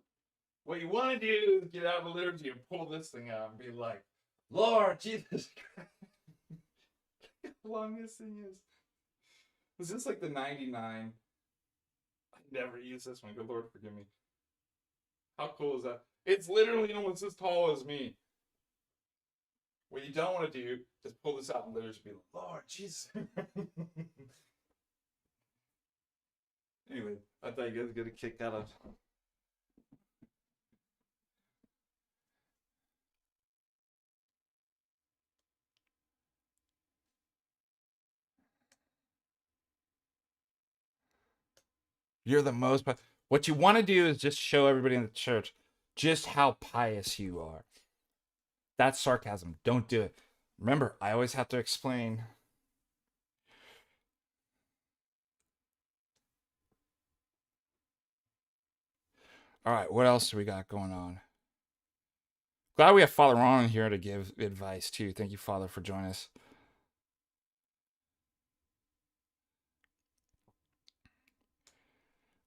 What you want to do is get out of the liturgy and pull this thing out and be like, Lord Jesus Christ. How long this thing is. Was this like the 99? I never use this one. Good Lord, forgive me. How cool is that? It's literally almost as tall as me. What you don't want to do is pull this out and literally be like, Lord Jesus. Anyway, I thought you guys were gonna kick out of. You're the most. What you want to do is just show everybody in the church just how pious you are. That's sarcasm. Don't do it. Remember, I always have to explain. All right, what else do we got going on? Glad we have Father Ron here to give advice too. Thank you, Father, for joining us.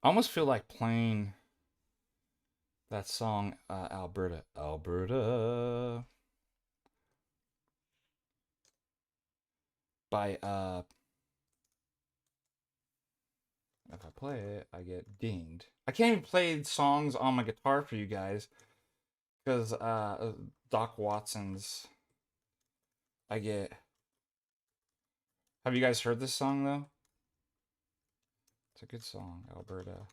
I almost feel like playing that song, Alberta. Alberta. By, if I play it, I get dinged. I can't even play songs on my guitar for you guys because Doc Watson's. I get. Have you guys heard this song though? It's a good song, Alberta.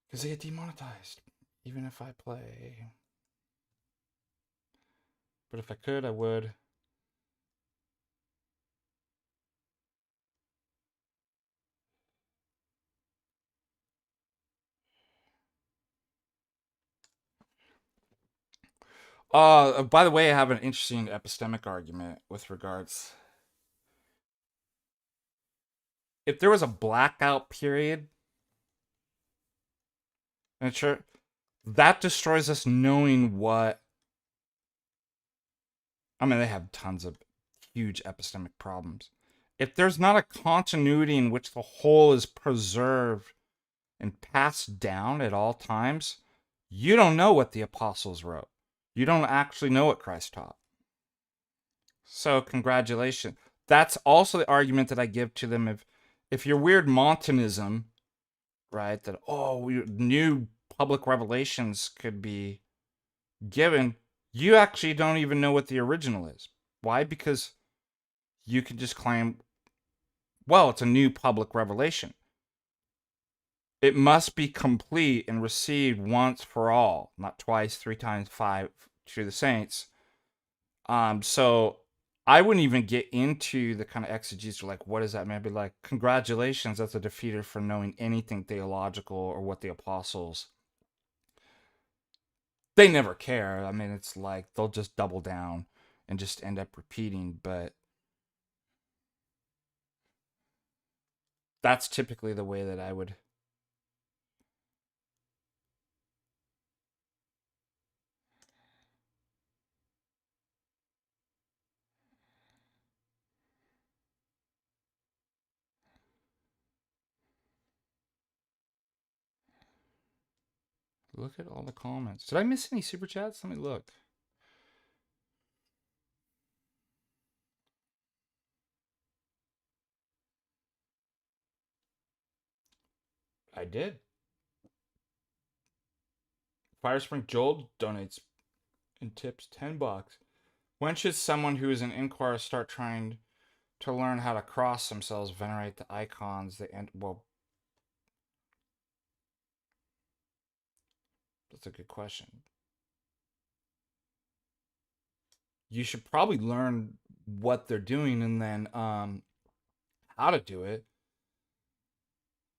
Because they get demonetized, even if I play. But if I could, I would. By the way, I have an interesting epistemic argument with regards. If there was a blackout period in a church, that destroys us knowing what. I mean, they have tons of huge epistemic problems. If there's not a continuity in which the whole is preserved and passed down at all times, you don't know what the apostles wrote. You don't actually know what Christ taught. So, congratulations. That's also the argument that I give to them. If your weird Montanism, right, that, new public revelations could be given, you actually don't even know what the original is. Why? Because you can just claim, well, it's a new public revelation. It must be complete and received once for all, not twice, 3 times, 5 to the saints. So I wouldn't even get into the kind of exegesis like, what does that mean? I'd be like, congratulations, that's a defeater for knowing anything theological or what the apostles. They never care. I mean, it's like they'll just double down and just end up repeating, but that's typically the way that I would. Look at all the comments. Did I miss any super chats? Let me look. I did. Firespring Joel donates and tips $10. When should someone who is an inquirer start trying to learn how to cross themselves, venerate the icons, well, that's a good question. You should probably learn what they're doing and then how to do it.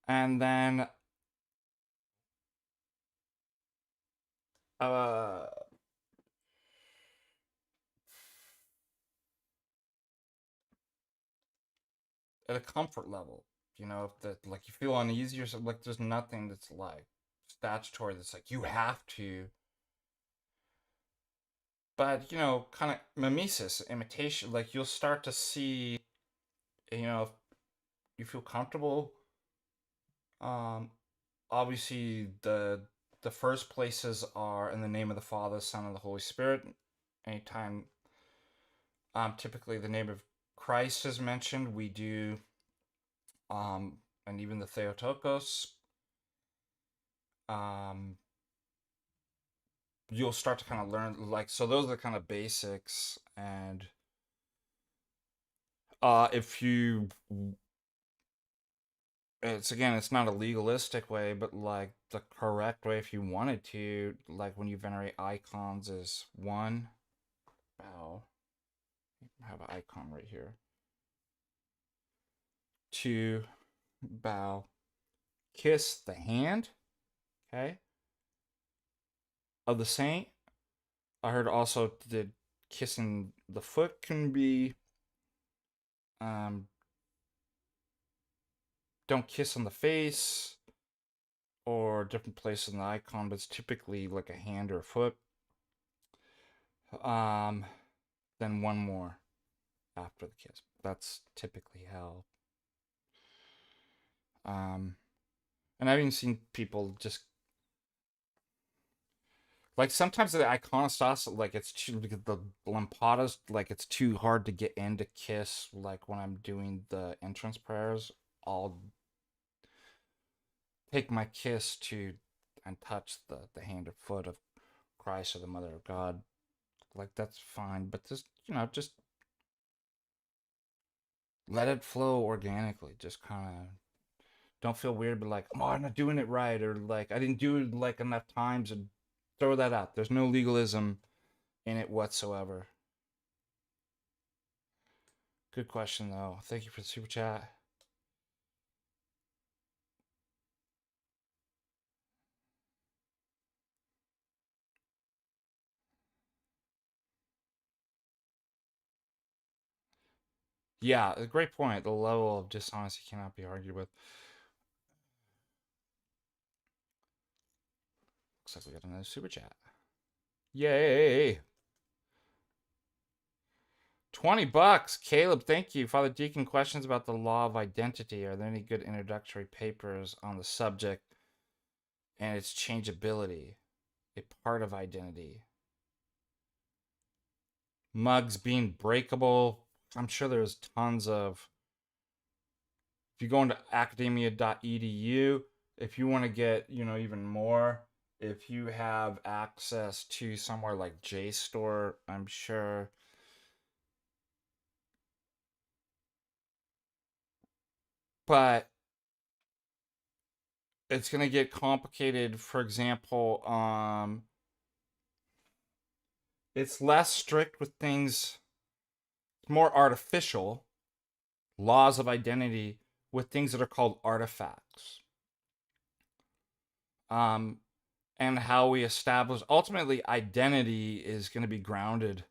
And then at a comfort level, if like you feel uneasy or something, like there's nothing that's like statutory that's like you have to. But kind of mimesis, imitation, like you'll start to see, if you feel comfortable. Obviously the first places are in the name of the Father, Son, and the Holy Spirit. Anytime, typically the name of Christ is mentioned, we do, and even the Theotokos. um, you'll start to kind of learn, like, so those are the kind of basics. And if you, it's again, it's not a legalistic way, but like the correct way, if you wanted to, like when you venerate icons, is one, bow. I have an icon right here. Two, bow. Kiss the hand, okay, of the saint. I heard also that kissing the foot can be, um, don't kiss on the face or different places in the icon, but it's typically like a hand or a foot. Um, then one more after the kiss. That's typically how. Um, and I've even seen people just like sometimes the iconostas, like it's too, because the lampadas, like it's too hard to get in to kiss. Like when I'm doing the entrance prayers, I'll take my kiss to and touch the hand or foot of Christ or the Mother of God. Like that's fine, but just just let it flow organically. Just kind of don't feel weird, but like, oh, I'm not doing it right, or like I didn't do it like enough times, and throw that out. There's no legalism in it whatsoever. Good question though. Thank you for the super chat. Yeah, a great point. The level of dishonesty cannot be argued with. Looks like we got another super chat. Yay! $20. Caleb, thank you. Father Deacon, questions about the law of identity. Are there any good introductory papers on the subject and its changeability, a part of identity? Mugs being breakable. I'm sure there's tons of. If you go into academia.edu, if you want to get, even more, if you have access to somewhere like JSTOR, I'm sure. But it's going to get complicated. For example, it's less strict with things, more artificial laws of identity with things that are called artifacts. And how we establish, ultimately, identity is going to be grounded,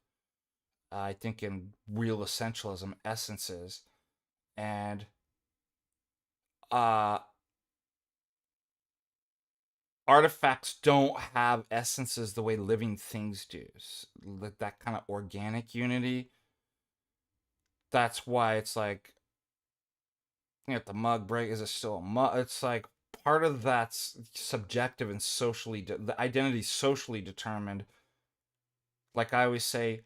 I think, in real essentialism, essences. And uh, artifacts don't have essences the way living things do. That kind of organic unity. That's why it's like, the mug break, is it still a mug? It's like part of that's subjective and socially, the identity socially determined. Like I always say,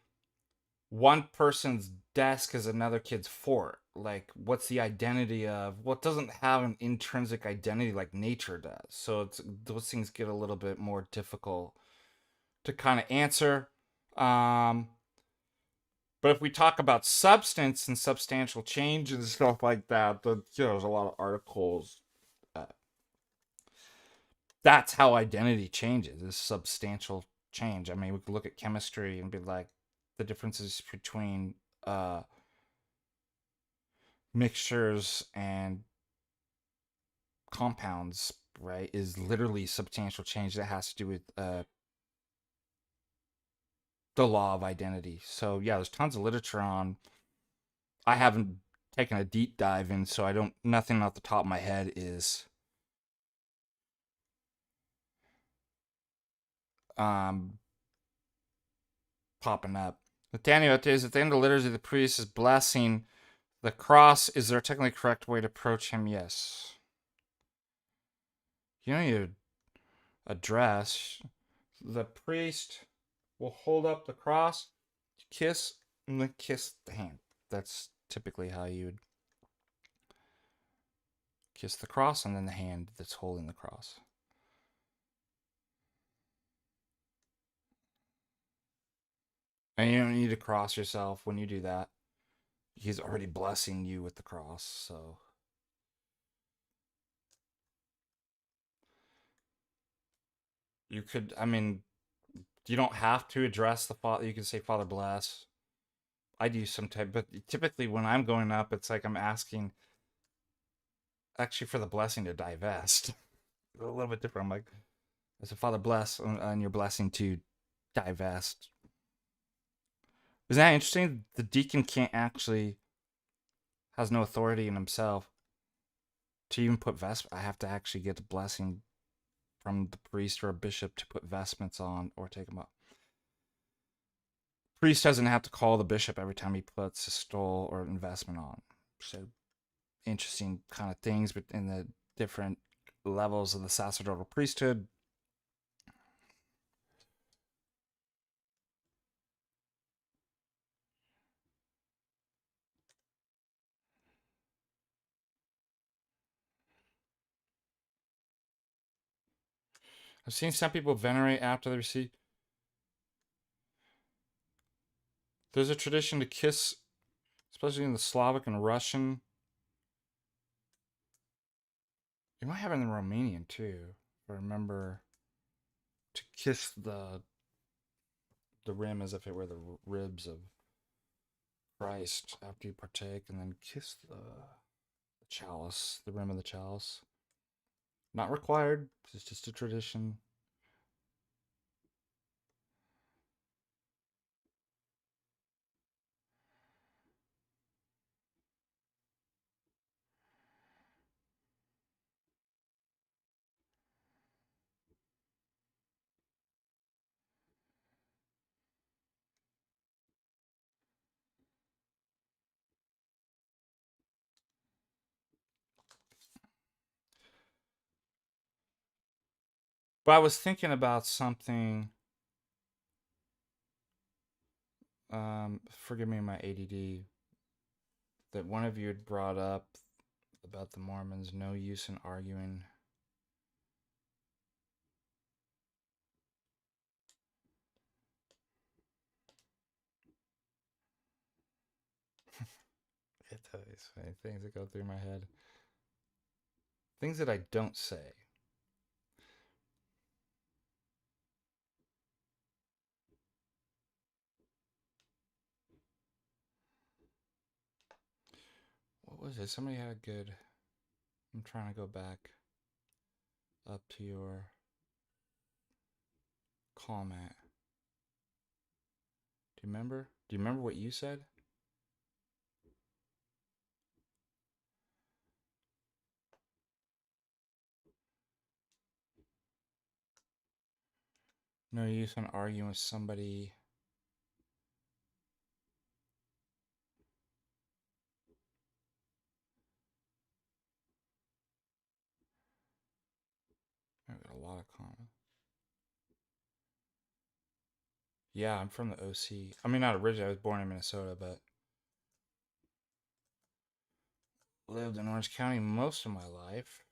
one person's desk is another kid's fort. Like, what's the identity of what doesn't have an intrinsic identity like nature does? So it's those things get a little bit more difficult to kind of answer. Um, but if we talk about substance and substantial change and stuff like that, there's a lot of articles. Uh, that's how identity changes, is substantial change. I mean, we could look at chemistry and be like, the differences between mixtures and compounds, right, is literally substantial change that has to do with the law of identity. So yeah, there's tons of literature on. I haven't taken a deep dive in, so I don't. Nothing off the top of my head is um popping up. Nathaniel, it is at the end of the liturgy, the priest is blessing the cross. Is there a technically correct way to approach him? Yes. You address the priest will hold up the cross, kiss, and then kiss the hand. That's typically how you would kiss the cross and then the hand that's holding the cross. And you don't need to cross yourself when you do that. He's already blessing you with the cross, so. You could, I mean, you don't have to address the Father. You can say, Father, bless. I do sometimes, but typically when I'm going up, it's like I'm asking actually for the blessing to divest. A little bit different. I'm like, I said, Father, bless, and your blessing to divest. Isn't that interesting? The deacon can't actually, has no authority in himself to even put vestments. I have to actually get the blessing from the priest or a bishop to put vestments on or take them up. Priest doesn't have to call the bishop every time he puts a stole or investment on. So interesting kind of things, but in the different levels of the sacerdotal priesthood. I've seen some people venerate after they receive. There's a tradition to kiss, especially in the Slavic and Russian. You might have it in the Romanian too, if I remember, to kiss the rim as if it were the ribs of Christ after you partake, and then kiss the chalice, the rim of the chalice. Not required, it's just a tradition. But I was thinking about something. Forgive me my ADD. That one of you had brought up about the Mormons. No use in arguing. It's always funny things that go through my head. Things that I don't say. What was it? Somebody had a good. I'm trying to go back up to your comment. Do you remember? Do you remember what you said? No use in arguing with somebody. I got a lot of comments. Yeah, I'm from the OC. I mean, not originally. I was born in Minnesota, but lived in Orange County most of my life.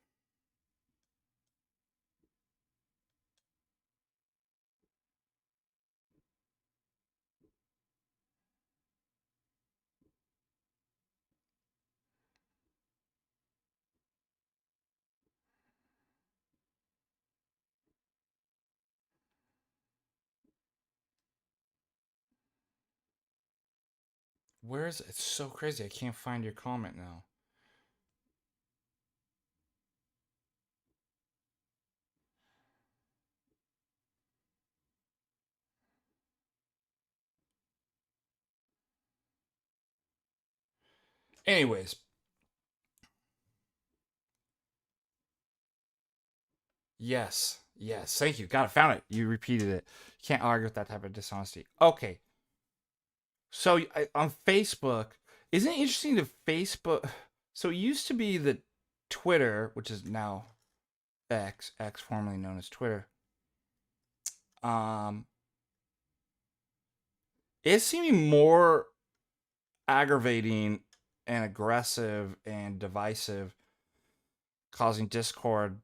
Where is it? It's so crazy. I can't find your comment now. Anyways, yes, yes. Thank you. God, I found it. You repeated it. Can't argue with that type of dishonesty. Okay. So on Facebook, isn't it interesting that Facebook? So it used to be that Twitter, which is now X, formerly known as Twitter, um, it's seeming more aggravating and aggressive and divisive, causing discord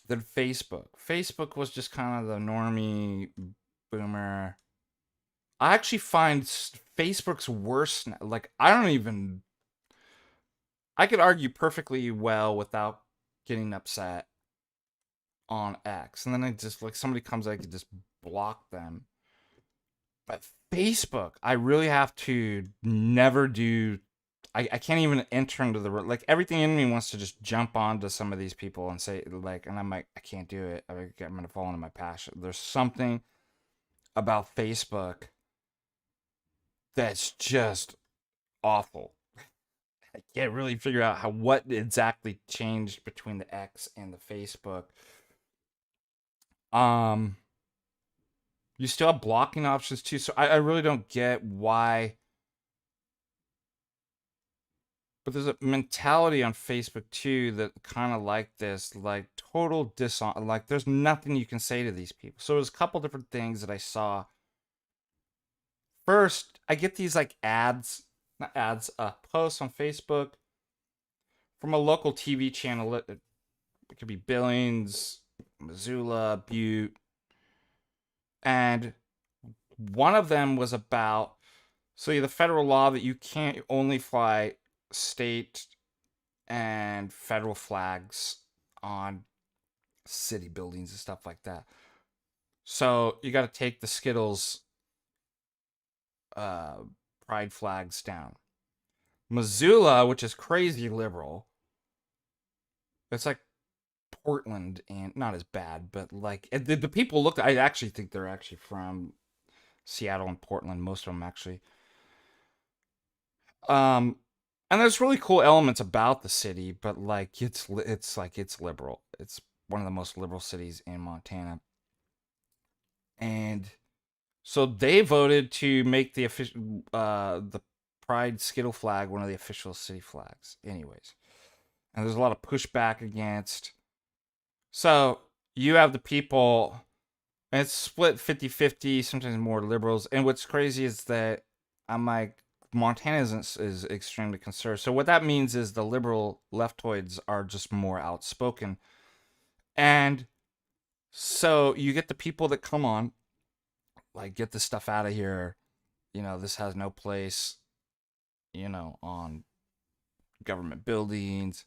than Facebook. Facebook was just kind of the normie boomer I actually find Facebook's worse. Like, I could argue perfectly well without getting upset on X. And then I just, like, somebody comes, I could just block them. But Facebook, I really have to never do. I can't even enter into the, like, everything in me wants to just jump onto some of these people and say, like, and I'm like, I can't do it. I'm gonna fall into my passion. There's something about Facebook that's just awful. I can't really figure out what exactly changed between the X and the Facebook. Um, you still have blocking options too, so I really don't get why. But there's a mentality on Facebook too that kind of like this, like total like there's nothing you can say to these people. So there's a couple different things that I saw. First, I get these like not ads, posts on Facebook from a local TV channel. It could be Billings, Missoula, Butte, and one of them was about, so the federal law that you can't only fly state and federal flags on city buildings and stuff like that. So you got to take the Skittles pride flags down. Missoula, which is crazy liberal, it's like Portland, and not as bad, but like the people look. I actually think they're actually from Seattle and Portland. Most of them actually. And there's really cool elements about the city, but like it's liberal. It's one of the most liberal cities in Montana, and so they voted to make the official the Pride Skittle flag one of the official city flags. Anyways, and there's a lot of pushback against. So you have the people, and it's split 50-50, sometimes more liberals. And what's crazy is that I'm like, Montana is extremely conservative. So what that means is the liberal leftoids are just more outspoken. And so you get the people that come on, like, get this stuff out of here. This has no place, on government buildings.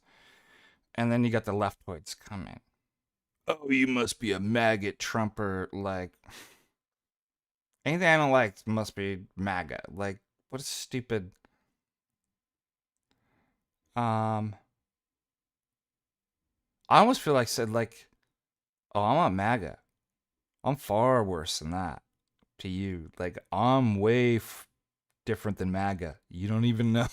And then you got the leftoids come in. Oh, you must be a maggot Trumper. Like, anything I don't like must be MAGA. Like, what a stupid. I almost feel like said, like, oh, I'm not MAGA. I'm far worse than that to you. Like, I'm way different than MAGA. You don't even know.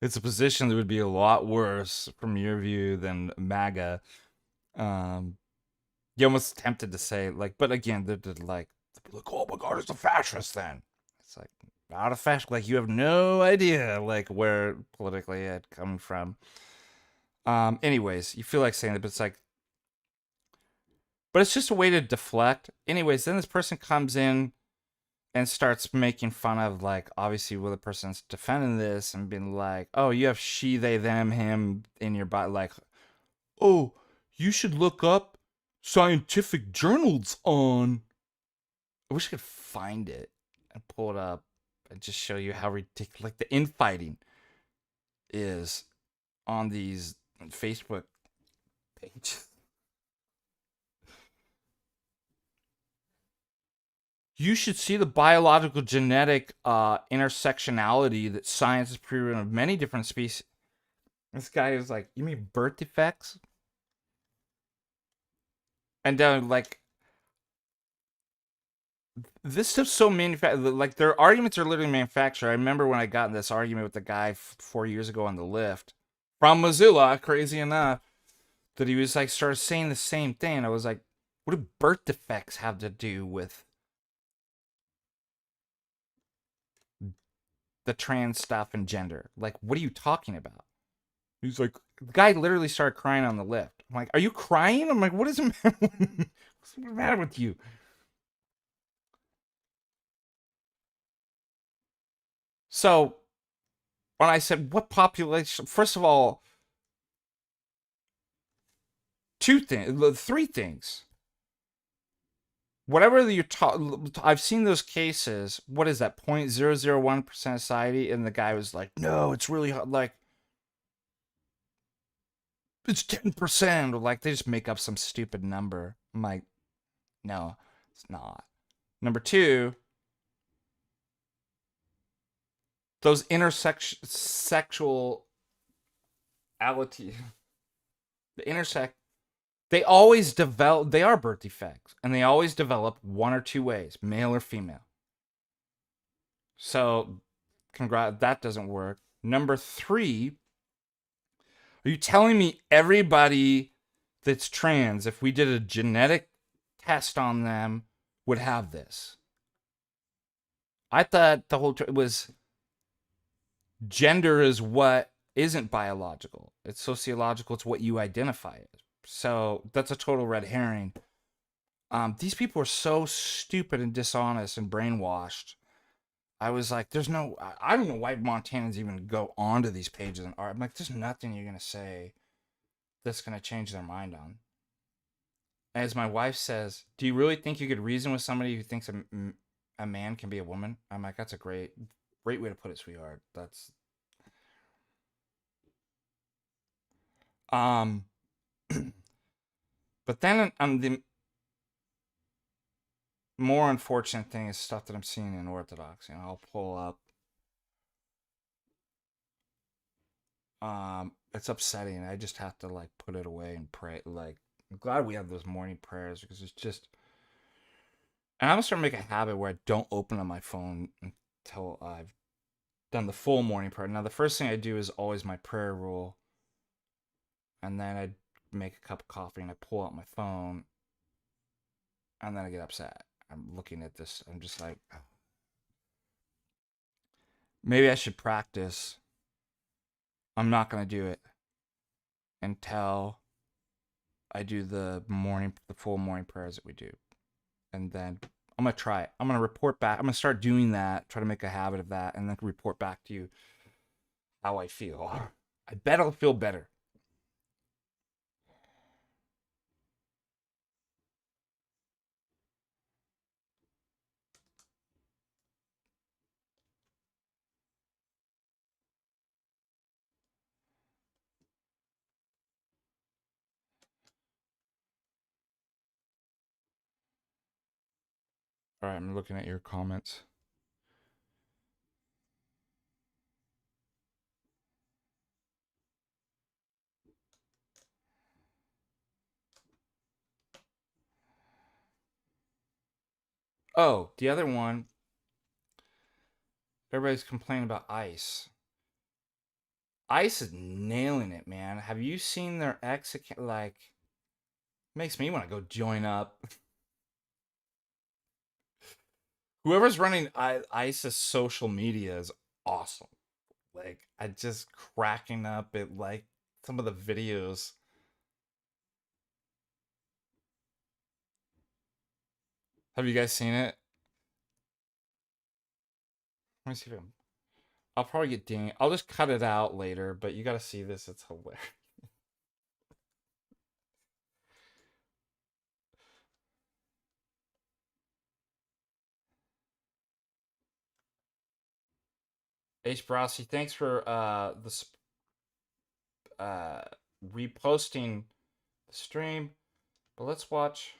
It's a position that would be a lot worse from your view than MAGA. You almost tempted to say, like, but again, they're like, oh my God, it's a fascist then. It's like, not a fascist. Like, you have no idea, like, where politically it coming from. Anyways, you feel like saying that, but it's like, but it's just a way to deflect. Anyways, then this person comes in and starts making fun of, like, obviously, the person's defending this and being like, oh, you have she, they, them, him in your body. Like, oh, you should look up scientific journals on. I wish I could find it and pull it up and just show you how ridiculous, like, the infighting is on these Facebook pages. You should see the biological genetic intersectionality that science has proven of many different species. This guy is like, you mean birth defects? And then, like, this stuff's so manufactured. Like, their arguments are literally manufactured. I remember when I got in this argument with the guy 4 years ago on the lift from Missoula, crazy enough, that he was like, started saying the same thing. I was like, what do birth defects have to do with the trans stuff and gender? Like, what are you talking about? He's like, the guy literally started crying on the lift. I'm like, are you crying? I'm like, what is the matter? What's the matter with you? So when I said, what population? First of all, three things. whatever you talk, I've seen those cases. What is that? 0.001% of society, and the guy was like, "No, it's really hard. Like, it's 10%." Or like they just make up some stupid number. I'm like, no, it's not. Number two, those intersexuality, the intersect, they always develop. They are birth defects, and they always develop one or two ways, male or female. So, that doesn't work. Number three, are you telling me everybody that's trans, if we did a genetic test on them, would have this? I thought the whole was gender is what isn't biological. It's sociological. It's what you identify as. So that's a total red herring. These people are so stupid and dishonest and brainwashed. I was like, there's no, I don't know why Montanans even go onto these pages and are. I'm like, there's nothing you're going to say that's going to change their mind on. As my wife says, do you really think you could reason with somebody who thinks a man can be a woman? I'm like, that's a great way to put it, sweetheart. That's, but then the more unfortunate thing is stuff that I'm seeing in Orthodoxy, and I'll pull up. It's upsetting. I just have to like put it away and pray. Like, I'm glad we have those morning prayers because it's just. And I'm gonna start making a habit where I don't open on my phone until I've done the full morning prayer. Now, the first thing I do is always my prayer rule, and then I make a cup of coffee and I pull out my phone, and then I get upset. I'm looking at this. I'm just like, maybe I should practice. I'm not gonna do it until I do the full morning prayers that we do, and then I'm gonna try it. I'm gonna report back. I'm gonna start doing that. Try to make a habit of that, and then report back to you how I feel. I bet I'll feel better. All right, I'm looking at your comments. Oh, the other one. Everybody's complaining about ICE. ICE is nailing it, man. Have you seen their X account? Like, makes me want to go join up. Whoever's running ICE's social media is awesome. Like, I just cracking up at like some of the videos. Have you guys seen it? Let me see if I'll probably get dinged. I'll just cut it out later, but you gotta see this. It's hilarious. H. Brossi, thanks for reposting the stream. But let's watch.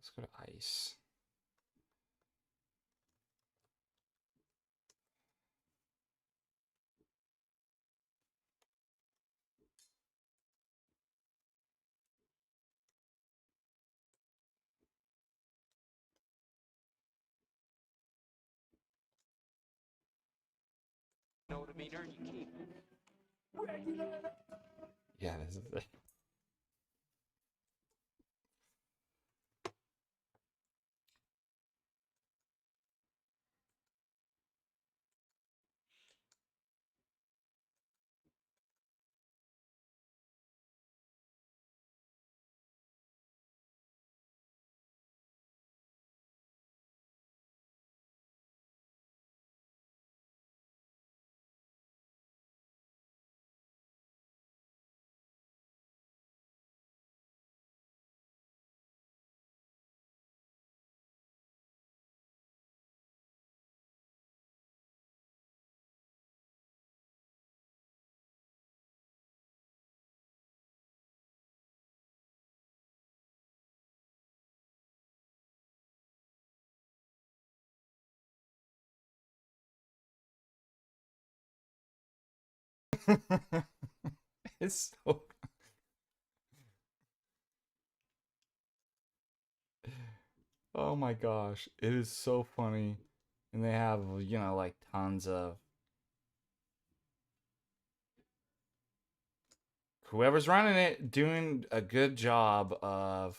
Let's go to ICE. Yeah, this is it. It's so. Oh my gosh, it is so funny, and they have like tons of whoever's running it doing a good job of.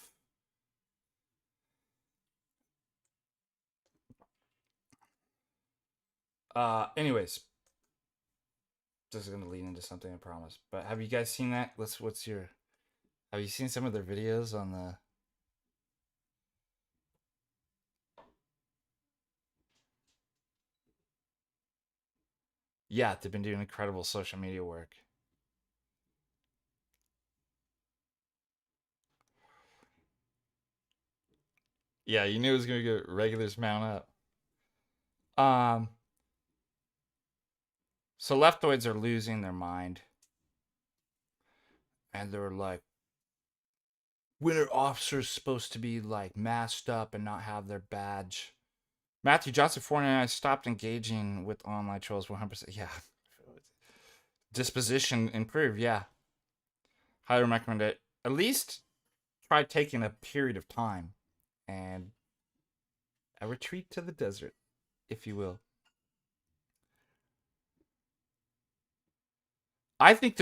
Anyways, this is gonna lead into something, I promise. But have you guys seen that? What's your? Have you seen some of their videos on the? Yeah, they've been doing incredible social media work. Yeah, you knew it was gonna get regulars mount up. Um, so leftoids are losing their mind, and they're like, when are officers supposed to be like masked up and not have their badge? Matthew Johnson 49 stopped engaging with online trolls 100%. Yeah. Disposition improved. Yeah. Highly recommend it. At least try taking a period of time and a retreat to the desert, if you will. I think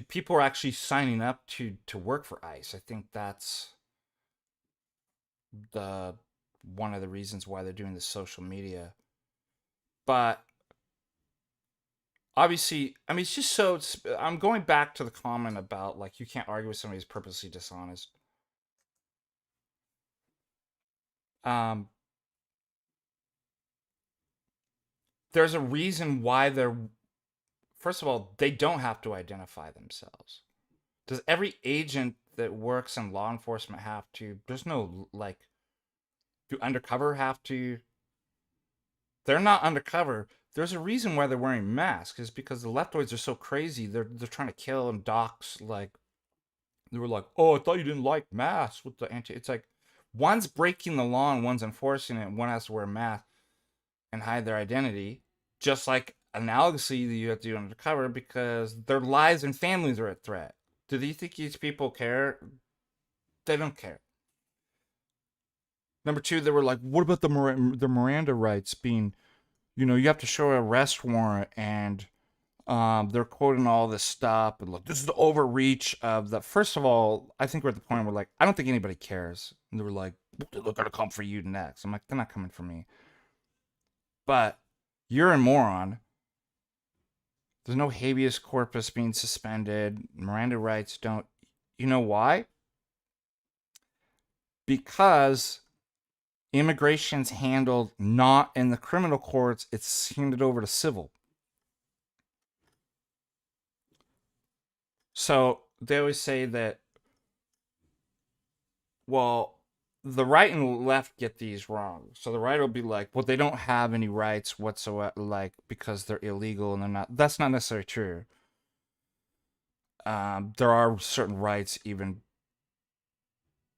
people are actually signing up to work for ICE. I think that's the one of the reasons why they're doing the social media. But obviously, I mean, it's just so. I'm going back to the comment about like you can't argue with somebody who's purposely dishonest. Um, there's a reason why they're. First of all, they don't have to identify themselves. Does every agent that works in law enforcement have to? There's no like. Do undercover have to? They're not undercover. There's a reason why they're wearing masks. Is because the leftoids are so crazy. They're trying to kill and dox like they were like, "Oh, I thought you didn't like masks with the anti." It's like one's breaking the law and one's enforcing it. And one has to wear a mask and hide their identity, just like analogously that you have to do undercover because their lives and families are at threat. Do you think these people care? They don't care. Number two, they were like, "What about the Miranda rights being? You have to show an arrest warrant and." They're quoting all this stuff and look, this is the overreach of the. First of all, I think we're at the point where like I don't think anybody cares. And they were like, they're gonna come for you next. I'm like, they're not coming for me. But you're a moron. There's no habeas corpus being suspended. Miranda rights don't. You know why? Because immigration's handled not in the criminal courts. It's handed over to civil. So they always say that, well, the right and left get these wrong. So the right will be like, well, they don't have any rights whatsoever, like because they're illegal and they're not. That's not necessarily true. There are certain rights even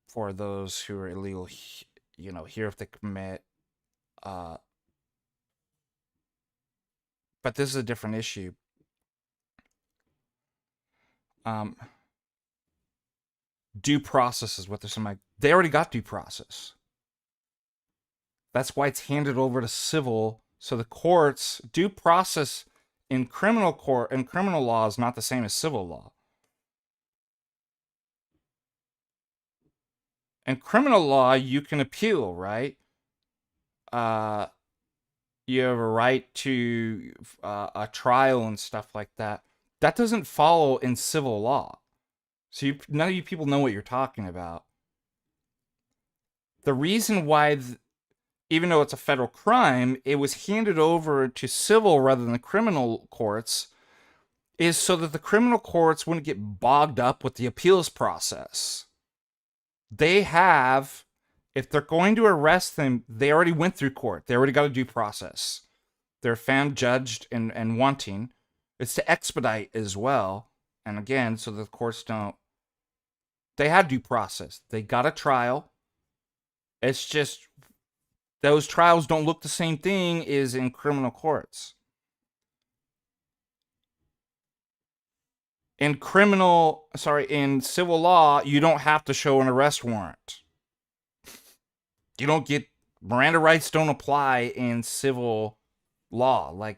for those who are illegal. Here if they commit. Uh, but this is a different issue. Um, due process is what they're saying. Like, they already got due process. That's why it's handed over to civil. So the courts due process in criminal court and criminal law is not the same as civil law. In criminal law, you can appeal, right? Uh, you have a right to a trial and stuff like that. That doesn't follow in civil law. So none of you people know what you're talking about. The reason why, even though it's a federal crime, it was handed over to civil rather than the criminal courts, is so that the criminal courts wouldn't get bogged up with the appeals process. They have, if they're going to arrest them, they already went through court. They already got a due process. They're found, judged, and wanting. It's to expedite as well. And again, so the courts don't. They had due process. They got a trial. It's just those trials don't look the same thing as in criminal courts. In civil law, you don't have to show an arrest warrant. You don't get Miranda rights don't apply in civil law. Like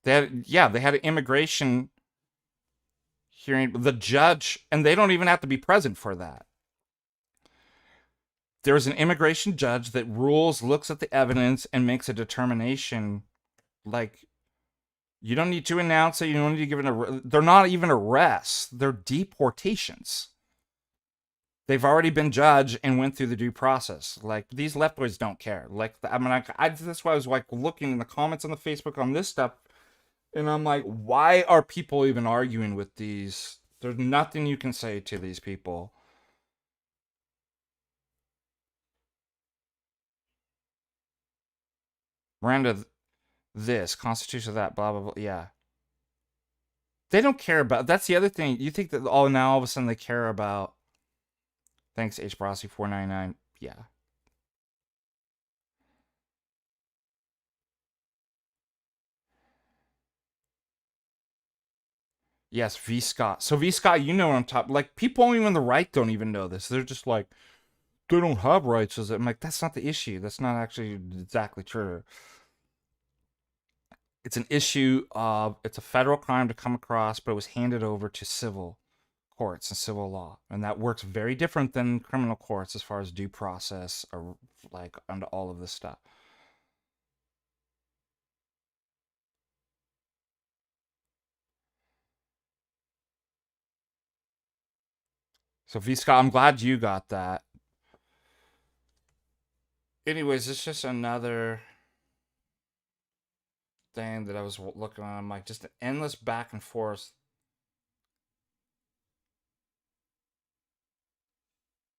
they had an immigration hearing. The judge, and they don't even have to be present for that. There's an immigration judge that looks at the evidence, and makes a determination. Like, you don't need to announce it. You don't need to give it they're not even arrests. They're deportations. They've already been judged and went through the due process. Like, these leftoids don't care. Like, I mean, that's why I was like looking in the comments on the Facebook on this stuff, and I'm like, why are people even arguing with these? There's nothing you can say to these people. Miranda, this Constitution, that, blah blah blah. Yeah, they don't care about. That's the other thing. You think that now all of a sudden they care about. Thanks, H. Brossi 499. Yeah. Yes, V. Scott. So V. Scott, you know what I'm talking. Like, people even on the right don't even know this. They're just like, they don't have rights. I'm like, that's not the issue. That's not actually exactly true. It's an issue of, it's a federal crime to come across, but it was handed over to civil courts and civil law, and that works very different than criminal courts as far as due process or like under all of this stuff. So V. Scott, I'm glad you got that. Anyways, it's just another thing that I was looking at. I'm like, just an endless back and forth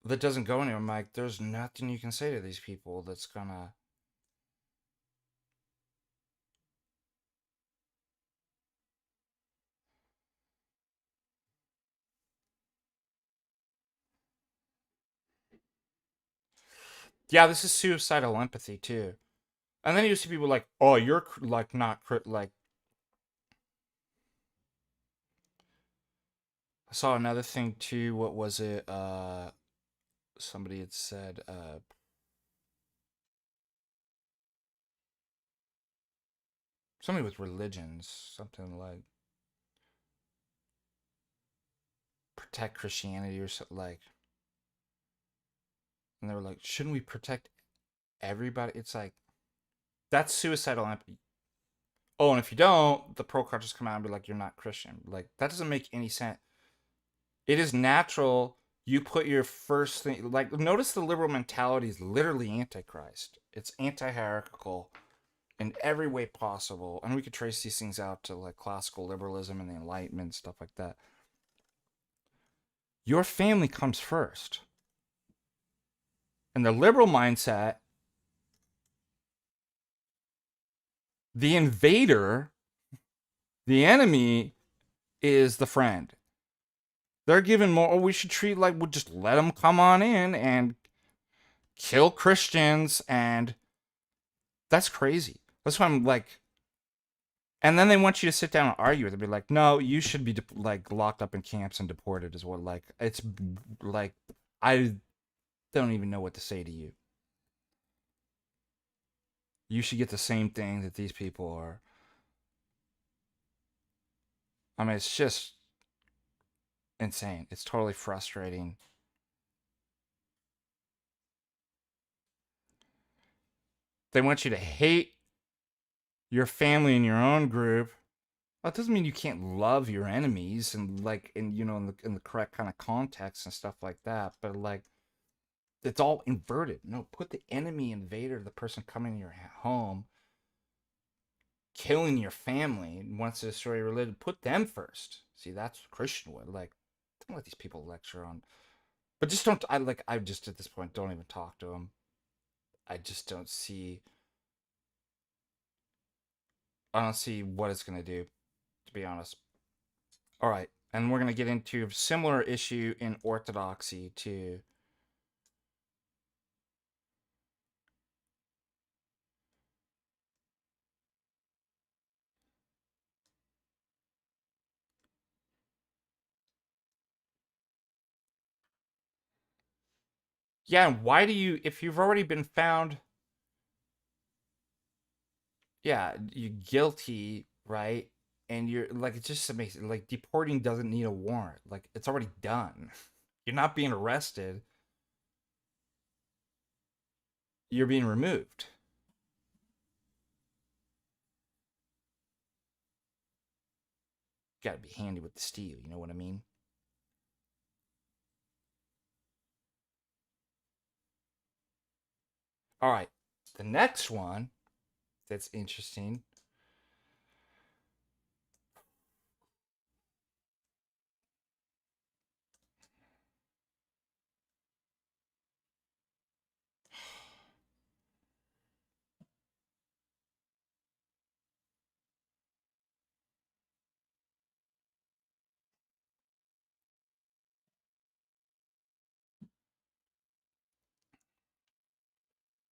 that doesn't go anywhere. I'm like, there's nothing you can say to these people that's gonna. Yeah, this is suicidal empathy too. And then you see people like, oh, you're like not like. I saw another thing too. What was it? Somebody had said, something with religions, something like protect Christianity or something like. And they were like, shouldn't we protect everybody? It's like, that's suicidal empathy. Oh, and if you don't, the pro cultures come out and be like, you're not Christian. Like, that doesn't make any sense. It is natural. You put your first thing, like, notice the liberal mentality is literally antichrist. It's anti-hierarchical in every way possible. And we could trace these things out to like classical liberalism and the Enlightenment, stuff like that. Your family comes first. And the liberal mindset, the invader, the enemy is the friend. They're given more. Oh, we should treat like we'll just let them come on in and kill Christians, and that's crazy. That's why I'm like, and then they want you to sit down and argue with it. Be like, no, you should be like locked up in camps and deported as well. Like, it's like, I don't even know what to say to you. You should get the same thing that these people are. I mean, it's just insane. It's totally frustrating. They want you to hate your family and your own group. That doesn't mean you can't love your enemies and like, in in the correct kind of context and stuff like that. But like, it's all inverted. No, put the enemy, invader, the person coming in your home, killing your family, wants to destroy your religion. Put them first. See, that's Christian way. Like, don't let these people lecture on. But just don't. I just at this point don't even talk to them. I just don't see. I don't see what it's gonna do, to be honest. All right, and we're gonna get into a similar issue in orthodoxy too. Yeah, and why do you, if you've already been found, yeah, you're guilty, right? And you're like, it just makes it like deporting doesn't need a warrant. Like, it's already done. You're not being arrested, you're being removed. You gotta be handy with the steel, you know what I mean? All right, the next one that's interesting.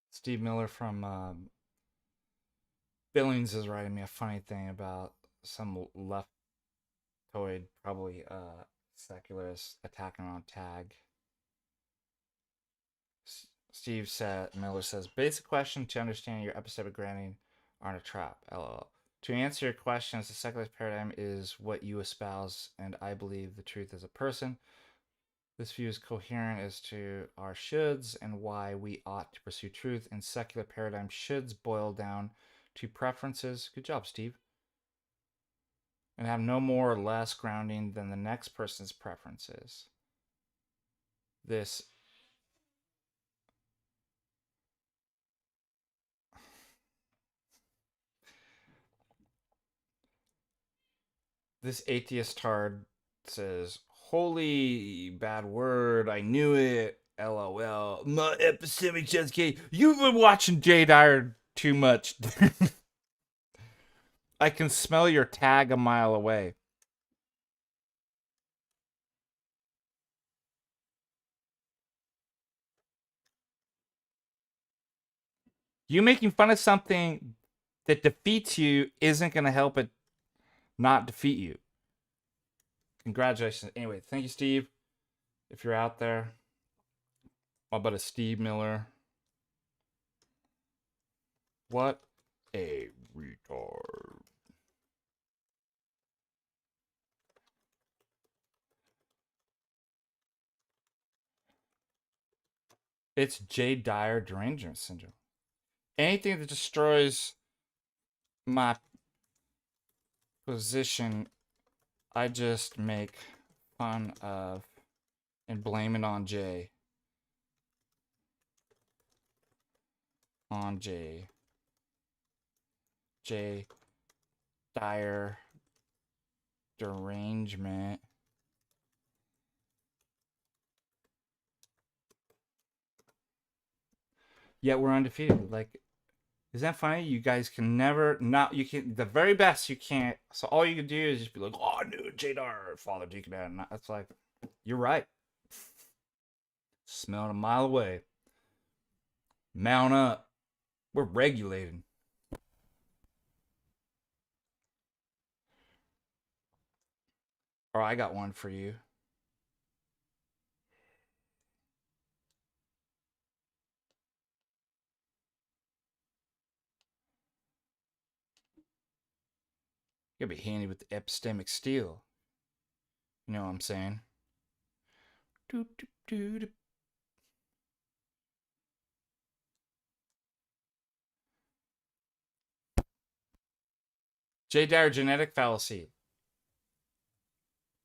Steve Miller from Billings is writing me a funny thing about some leftoid, probably secularist attacking on tag. Miller says, basic question to understand your epistemic grounding aren't a trap. LOL. To answer your questions, the secularist paradigm is what you espouse, and I believe the truth is a person. This view is coherent as to our shoulds and why we ought to pursue truth. In secular paradigm, shoulds boil down to preferences. Good job, Steve. And have no more or less grounding than the next person's preferences. This atheist tard says, holy bad word, I knew it. LOL. My epistemic just came. You've been watching Jay Dyer too much. I can smell your tag a mile away. You making fun of something that defeats you isn't going to help it not defeat you. Congratulations. Anyway, thank you, Steve. If you're out there, how about a Steve Miller? What a retard. It's Jay Dyer derangement syndrome. Anything that destroys my position, I just make fun of and blame it on Jay. On Jay. Jay Dyer derangement. Yet we're undefeated. Like, isn't that funny? You guys can never not. You can the very best you can't. So all you can do is just be like, "Oh, I knew Jadar, Father Deacon." And that's like, you're right. Smell it a mile away. Mount up. We're regulating. All right, I got one for you. You gotta be handy with the epistemic steel. You know what I'm saying? J. Dyer genetic fallacy.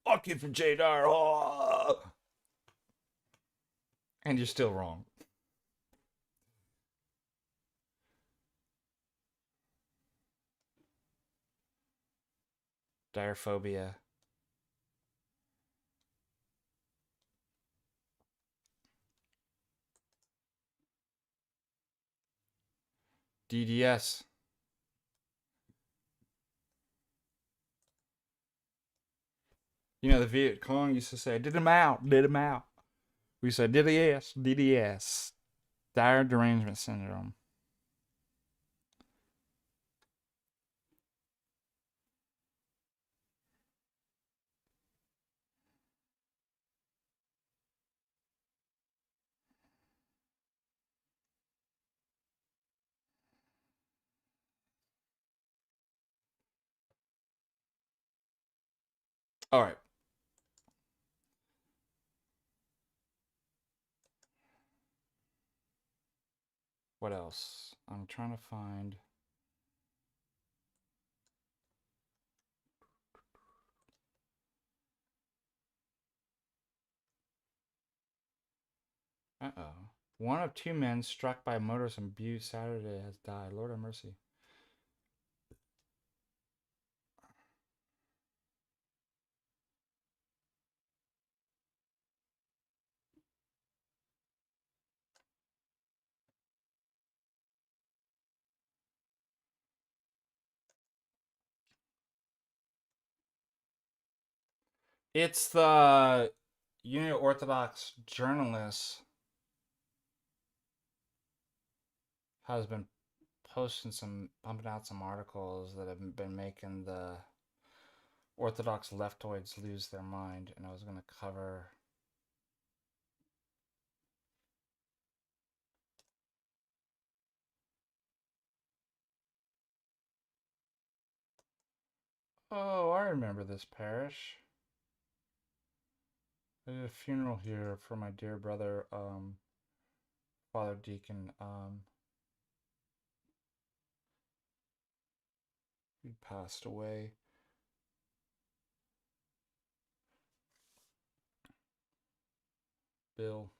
I came from J. Dyer. Oh. And you're still wrong. Dyerphobia. DDS. You know, the Viet Cong used to say, did him out, did him out. We said, DDS, DDS. Dire derangement syndrome. All right. What else? I'm trying to find. Uh-oh. One of two men struck by a motorist in Butte Saturday has died. Lord have mercy. It's the Union Orthodox journalist has been pumping out some articles that have been making the Orthodox leftoids lose their mind, and I was going to cover. Oh, I remember this parish. I did a funeral here for my dear brother, Father Deacon. He passed away. Bill.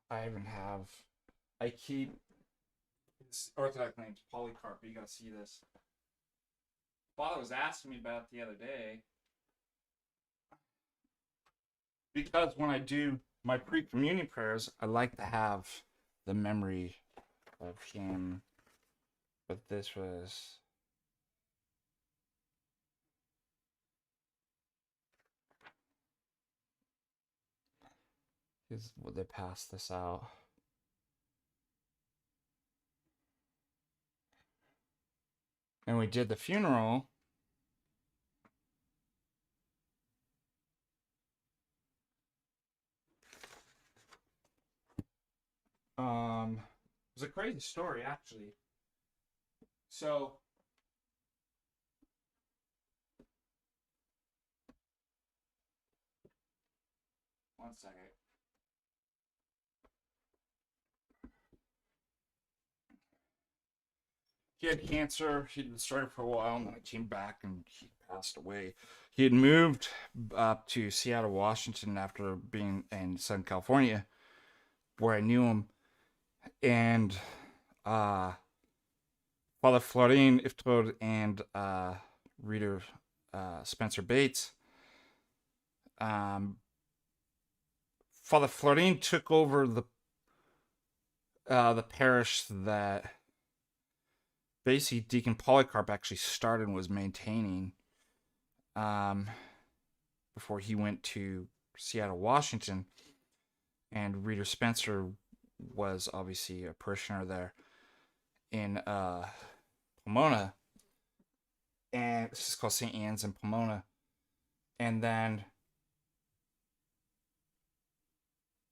I even have. I keep. His Orthodox name's Polycarp. You gotta see this. Father was asking me about it the other day. Because when I do my pre-communion prayers, I like to have the memory of him. But this was. They passed this out. And we did the funeral. It was a crazy story, actually. So, one second. He had cancer. He'd been struggling for a while, and then I came back, and he passed away. He had moved up to Seattle, Washington, after being in Southern California, where I knew him, and Father Florin Iftrod and Reader Spencer Bates. Father Florin took over the parish that basically Deacon Polycarp actually started and was maintaining before he went to Seattle, Washington. And Reader Spencer was obviously a parishioner there in Pomona. And this is called St. Anne's in Pomona. And then,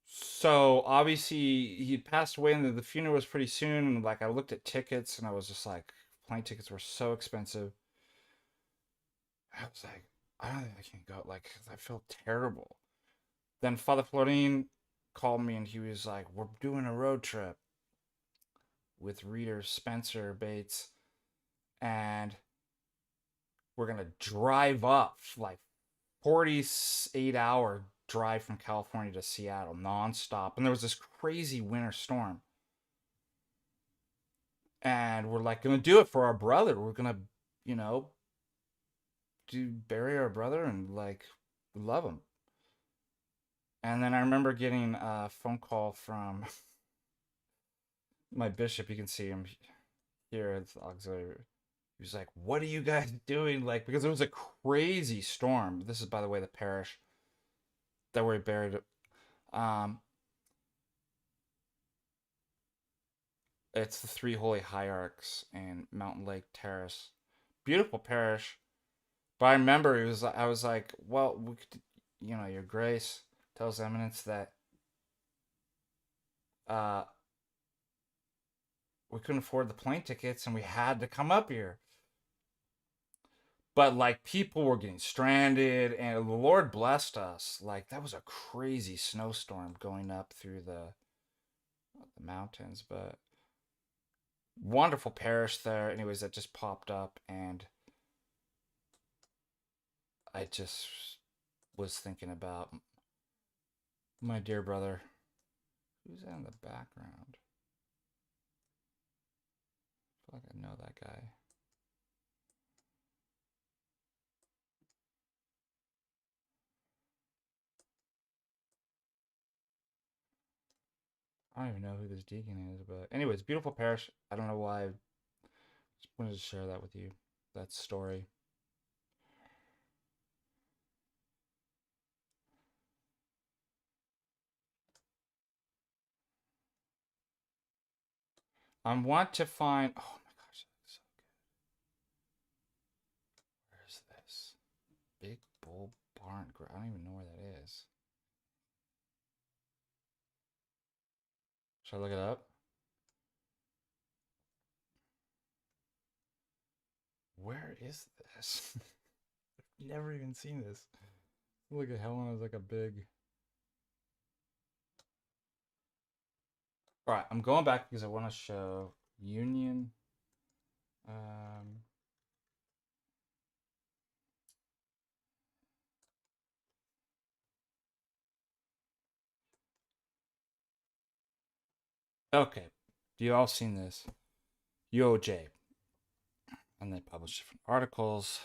so obviously he passed away, and the funeral was pretty soon. And like I looked at tickets, and I was just like, plane tickets were so expensive. I was like, I don't think I can go. Like, I felt terrible. Then Father Florin called me, and he was like, "We're doing a road trip with Reader Spencer Bates, and we're gonna drive up like 48-hour drive from California to Seattle nonstop." And there was this crazy winter storm, and we're like gonna do it for our brother. We're gonna, you know, bury our brother, and like we love him. And then I remember getting a phone call from my bishop. You can see him here at the auxiliary. He was like, "What are you guys doing?" Like, because it was a crazy storm. This is, by the way, the parish that we buried. Um, it's the Three Holy Hierarchs in Mountain Lake Terrace. Beautiful parish. But I remember I was like, "Well, we could, Your Grace tells Eminence that uh we couldn't afford the plane tickets and we had to come up here. But like people were getting stranded and the Lord blessed us. Like that was a crazy snowstorm going up through the mountains, but wonderful parish there. Anyways, that just popped up and I just was thinking about my dear brother. Who's that in the background? I feel like I know that guy. I don't even know who this deacon is, but anyways, beautiful parish. I don't know why. I just wanted to share that with you. That story. I want to find. Oh my gosh, that's so good. Where's this? Big Bull Barn. I don't even know where that is. Should I look it up? Where is this? I've never even seen this. Look at Helen as like a big. All right, I'm going back because I want to show Union. Okay, you all seen this? UOJ, and they publish different articles.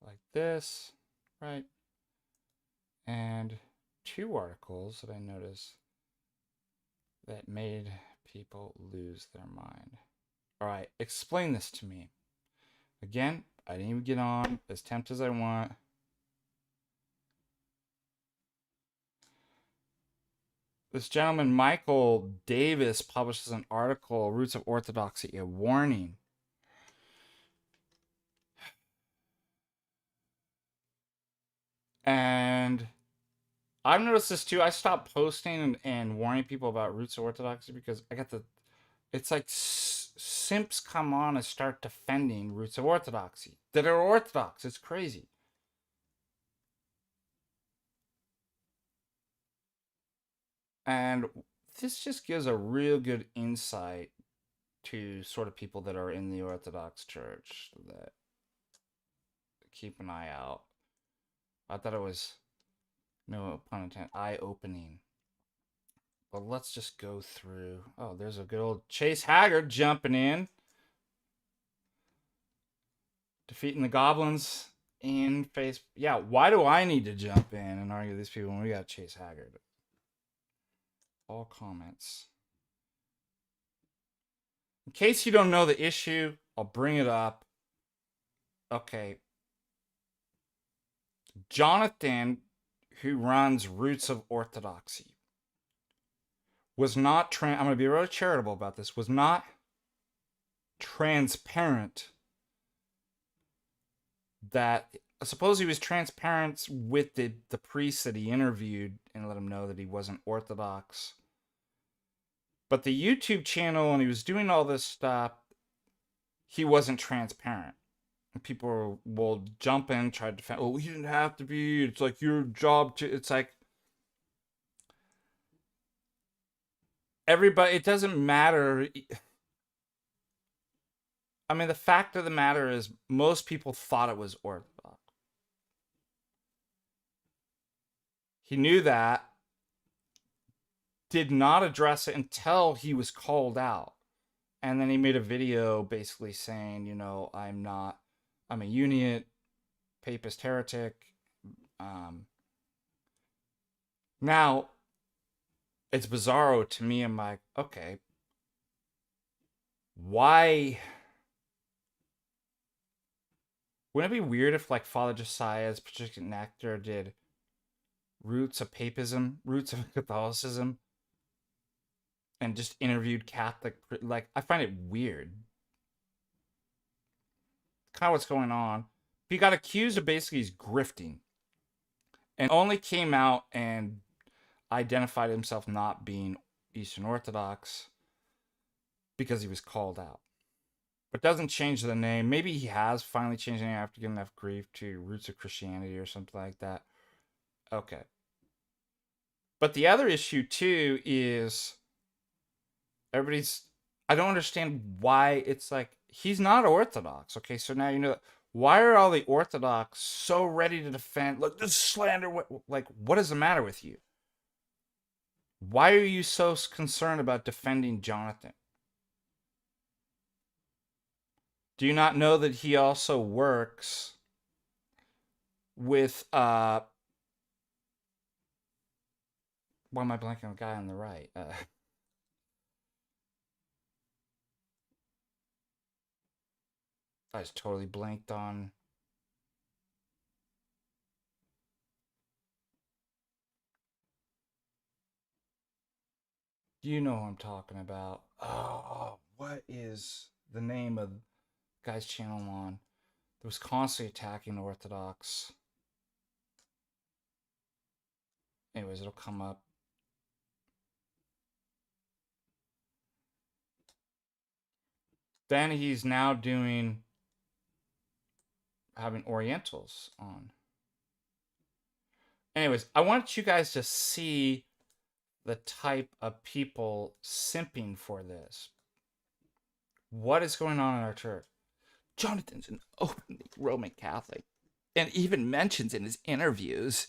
Like this, right? And two articles that I noticed that made people lose their mind. All right, explain this to me. Again, I didn't even get on as tempted as I want. This gentleman, Michael Davis, publishes an article, Roots of Orthodoxy, a warning. And I've noticed this too. I stopped posting and warning people about Roots of Orthodoxy because I got it's like simps come on and start defending Roots of Orthodoxy that are Orthodox. It's crazy. And this just gives a real good insight to sort of people that are in the Orthodox Church that keep an eye out. I thought it was, no pun intended, eye-opening. But let's just go through. Oh, there's a good old Chase Haggard jumping in. Defeating the goblins in face. Yeah, why do I need to jump in and argue these people when we got Chase Haggard? All comments. In case you don't know the issue, I'll bring it up. Okay. Jonathan, who runs Roots of Orthodoxy, was not I'm going to be really charitable about this, was not transparent that suppose he was transparent with the priest that he interviewed and let him know that he wasn't Orthodox. But the YouTube channel, when he was doing all this stuff, he wasn't transparent. And people will jump in, try to defend, oh, he didn't have to be. It's like your job to, it's like, everybody, it doesn't matter. I mean, the fact of the matter is most people thought it was Orthodox. He knew that, did not address it until he was called out. And then he made a video basically saying, you know, I'm a Uniate, papist heretic. Now, it's bizarro to me. I'm like, okay, why? Wouldn't it be weird if, like, Father Josiah's Patristic Nectar did Roots of Papism, Roots of Catholicism, and just interviewed Catholic? Like, I find it weird. Kind of what's going on. He got accused of basically he's grifting, and only came out and identified himself not being Eastern Orthodox because he was called out. But doesn't change the name. Maybe he has finally changed the name after getting enough grief to Roots of Christianity or something like that. Okay. But the other issue too is everybody's, I don't understand why it's like he's not Orthodox. Okay, so now you know why are all the Orthodox so ready to defend? Look, this is slander. Like, what is the matter with you? Why are you so concerned about defending Jonathan? Do you not know that he also works with why am I blanking on the guy on the right? I just totally blanked on. You know who I'm talking about. Oh, what is the name of the guy's channel on? That was constantly attacking Orthodox. Anyways, it'll come up. Then he's now having Orientals on. Anyways, I want you guys to see the type of people simping for this. What is going on in our church? Jonathan's an openly Roman Catholic and even mentions in his interviews,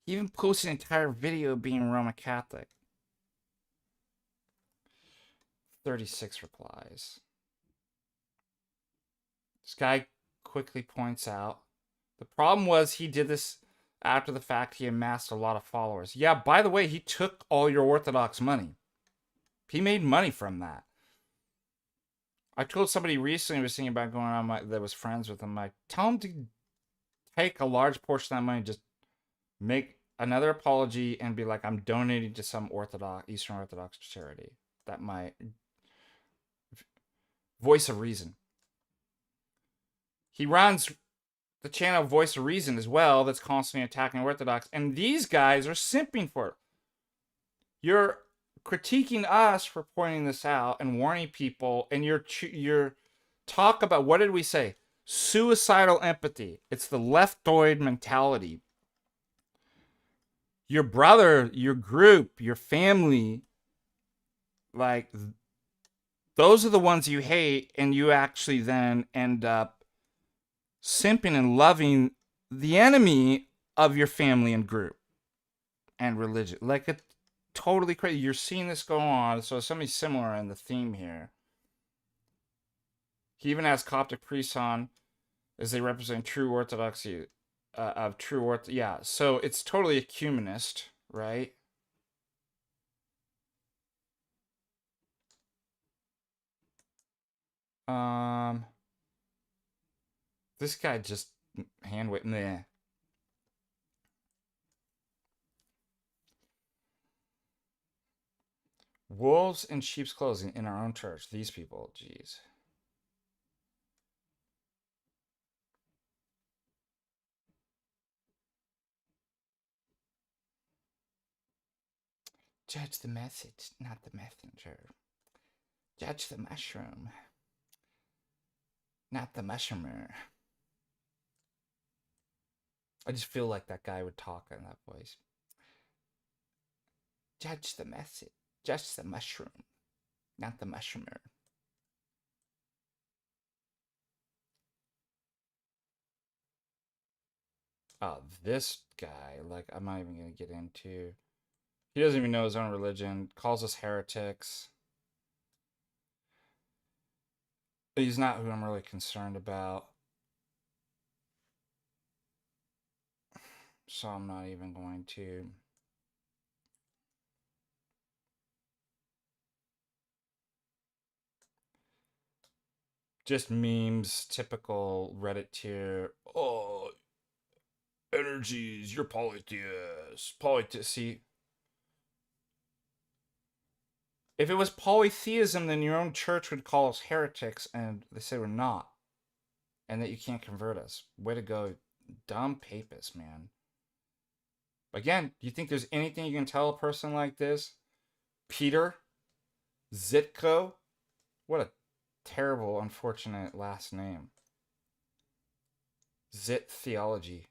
he even posted an entire video being Roman Catholic. 36 replies. This guy quickly points out the problem was he did this after the fact. He amassed a lot of followers. Yeah, by the way, he took all your Orthodox money. He made money from that. I told somebody recently was thinking about going on that was friends with him. I tell him to take a large portion of that money, just make another apology and be like, I'm donating to some Eastern Orthodox charity. That might Voice of Reason. He runs the channel Voice of Reason as well that's constantly attacking Orthodox, and these guys are simping for it. You're critiquing us for pointing this out and warning people, and you're talk about, what did we say? Suicidal empathy. It's the leftoid mentality. Your brother, your group, your family, like, those are the ones you hate, and you actually then end up simping and loving the enemy of your family and group and religion. Like, it's totally crazy. You're seeing this go on. So something similar in the theme here. He even has Coptic priests on as they represent true orthodoxy of true yeah. So it's totally ecumenist, right? This guy just hand waving there. Wolves in sheep's clothing in our own church. These people, jeez. Judge the message, not the messenger. Judge the mushroom, not the mushroomer. I just feel like that guy would talk in that voice. Judge the message, judge the mushroom, not the mushroomer. Oh, this guy, like, I'm not even going to get into. He doesn't even know his own religion, calls us heretics. He's not who I'm really concerned about. So I'm not even going to. Just memes, typical Reddit tier. Oh, energies, you're polytheist. See, if it was polytheism, then your own church would call us heretics, and they say we're not. and that you can't convert us. Way to go, dumb papist, man. Again, do you think there's anything you can tell a person like this? Peter Zitko? What a terrible, unfortunate last name. Zit Theology.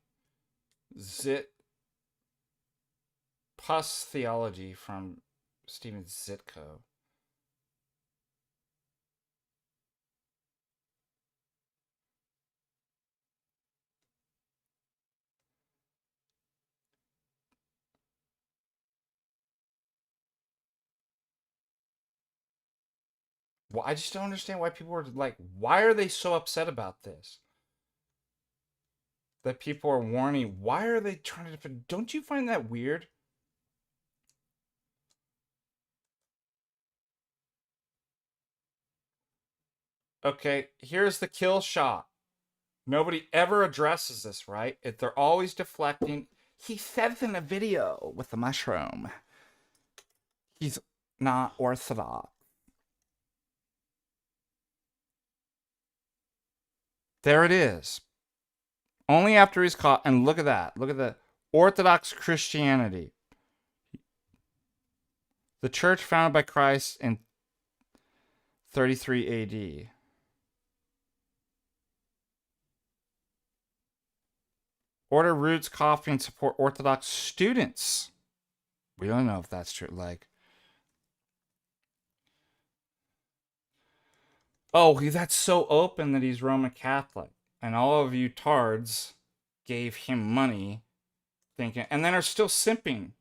Zit Pus Theology from Stephen Zitko. Well, I just don't understand why people are like, why are they so upset about this? That people are warning. Why are they trying to defend? Don't you find that weird? Okay, here's the kill shot. Nobody ever addresses this, right? They're always deflecting. He says in a video with the mushroom, he's not orthodox. There it is. Only after he's caught. And look at that. Look at the Orthodox Christianity. The church founded by Christ in 33 AD. Order roots coffee and support Orthodox students. We don't know if that's true. Like, oh, that's so open that he's Roman Catholic. And all of you tards gave him money thinking, and then are still simping.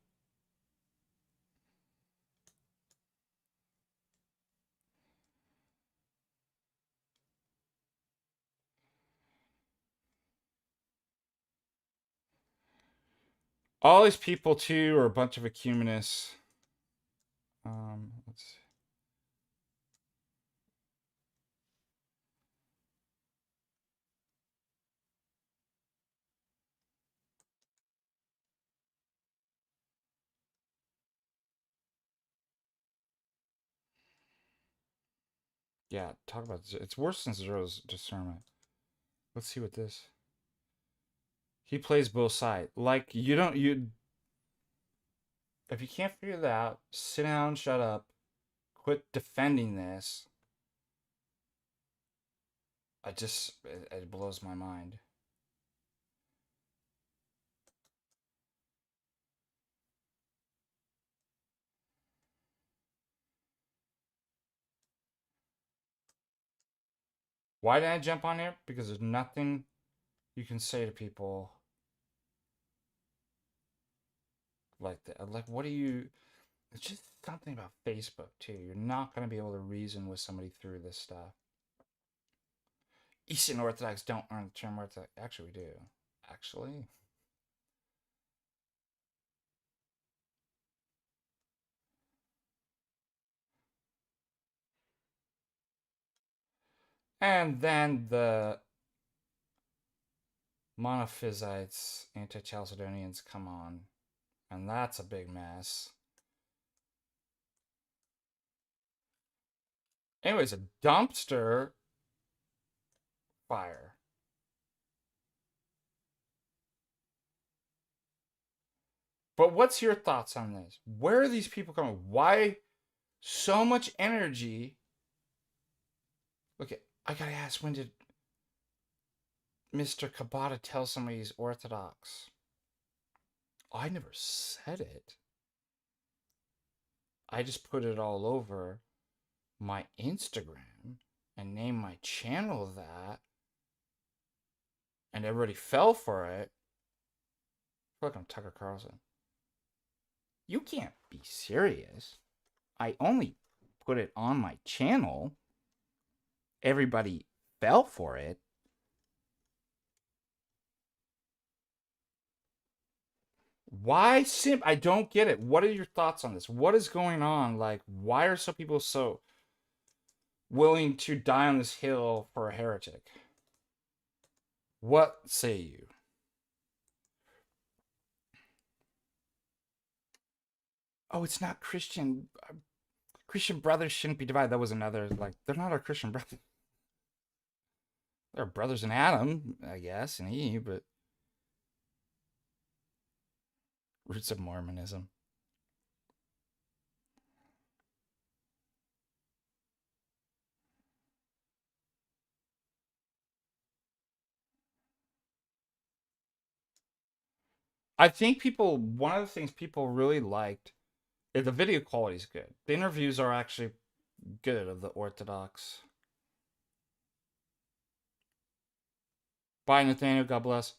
All these people, too, are a bunch of ecumenists. Let's see. Yeah, talk about this. It's worse than Zero's discernment. Let's see what this. He plays both sides. Like, you. If you can't figure that out, sit down, shut up, quit defending this. It blows my mind. Why did I jump on here? Because there's nothing you can say to people like that. Like, what do you... It's just something about Facebook, too. You're not going to be able to reason with somebody through this stuff. Eastern Orthodox don't earn the term Orthodox. Actually, we do. Actually. And then the Monophysites, anti-Chalcedonians come on. And that's a big mess. Anyways, a dumpster fire. But what's your thoughts on this? Where are these people coming? Why so much energy? Okay, I gotta ask, when did Mr. Kabata tell somebody he's Orthodox? I never said it. I just put it all over my Instagram and named my channel that. And everybody fell for it. I feel like I'm Tucker Carlson. You can't be serious. I only put it on my channel. Everybody fell for it. Why simp? I don't get it. What are your thoughts on this? What is going on? Like, why are some people so willing to die on this hill for a heretic? What say you? Oh, it's not Christian. Christian brothers shouldn't be divided. That was another, like, they're not our Christian brothers. They're brothers in Adam, I guess, and Eve, but roots of Mormonism. I think one of the things people really liked is the video quality is good. The interviews are actually good of the Orthodox. Bye, Nathaniel. God bless.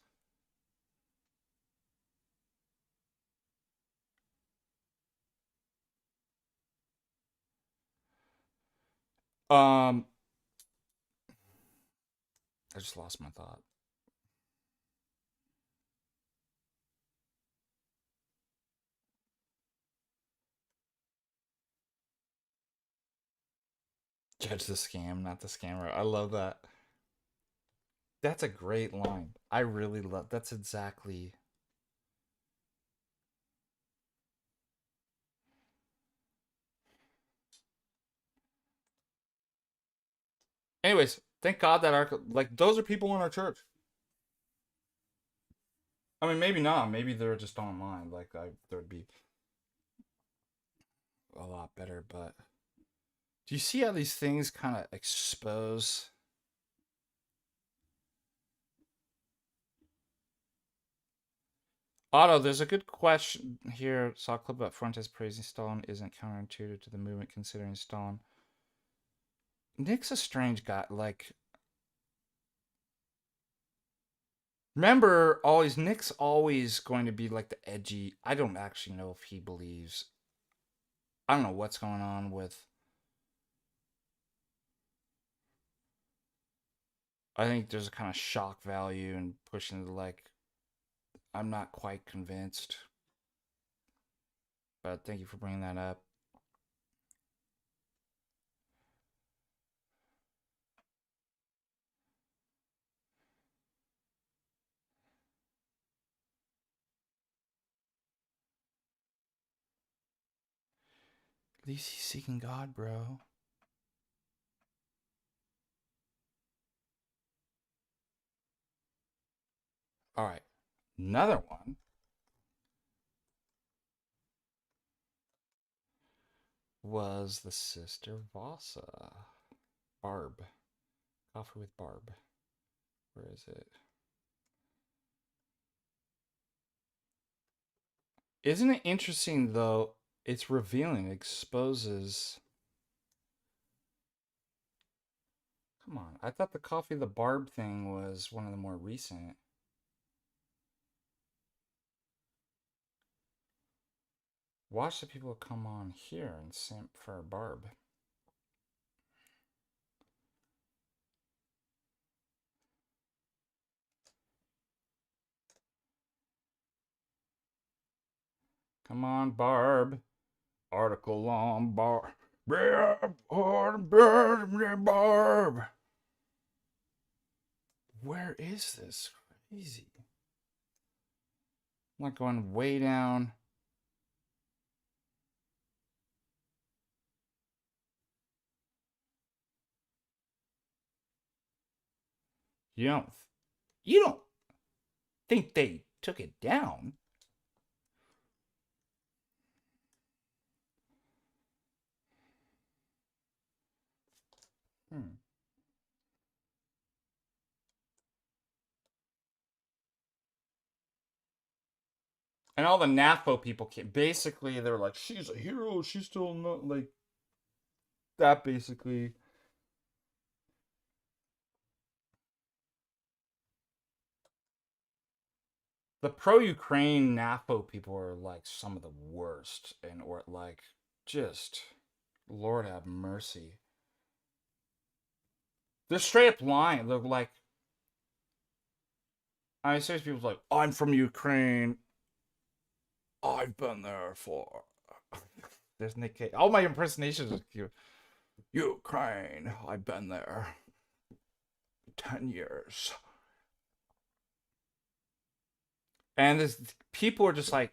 Um, I just lost my thought. Judge the scam, not the scammer. I love that. That's a great line. I really love. That's exactly. Anyways, thank God that our like those are people in our church. I mean, maybe not. Maybe they're just online. Like there'd be a lot better. But do you see how these things kind of expose? Otto, there's a good question here. Saw a clip about Fuentes praising Stalin isn't counterintuitive to the movement considering Stalin. Nick's a strange guy. Like, remember, Nick's always going to be like the edgy. I don't actually know if he believes. I don't know what's going on with. I think there's a kind of shock value in pushing the like. I'm not quite convinced. But thank you for bringing that up. At least he's seeking God, bro. All right. Another one was the Sister Vasa. Barb. Coffee with Barb. Where is it? Isn't it interesting, though? It's revealing, it exposes. Come on. I thought the Coffee the Barb thing was one of the more recent. Watch the people come on here and simp for Barb. Come on, Barb. Article on Barb. Barb. Where is this? Crazy. I'm like going way down. You don't you don't think they took it down? Hmm. And all the NAFO people came. Basically, they're like, she's a hero. She's still not like that. Basically, the pro-Ukraine NAFO people are like some of the worst, and or like just Lord have mercy. They're straight up lying. They're like, I mean, seriously, people's like, I'm from Ukraine. I've been there for. There's Nick Cage. All my impersonations are cute. Ukraine. I've been there 10 years. And this, people are just like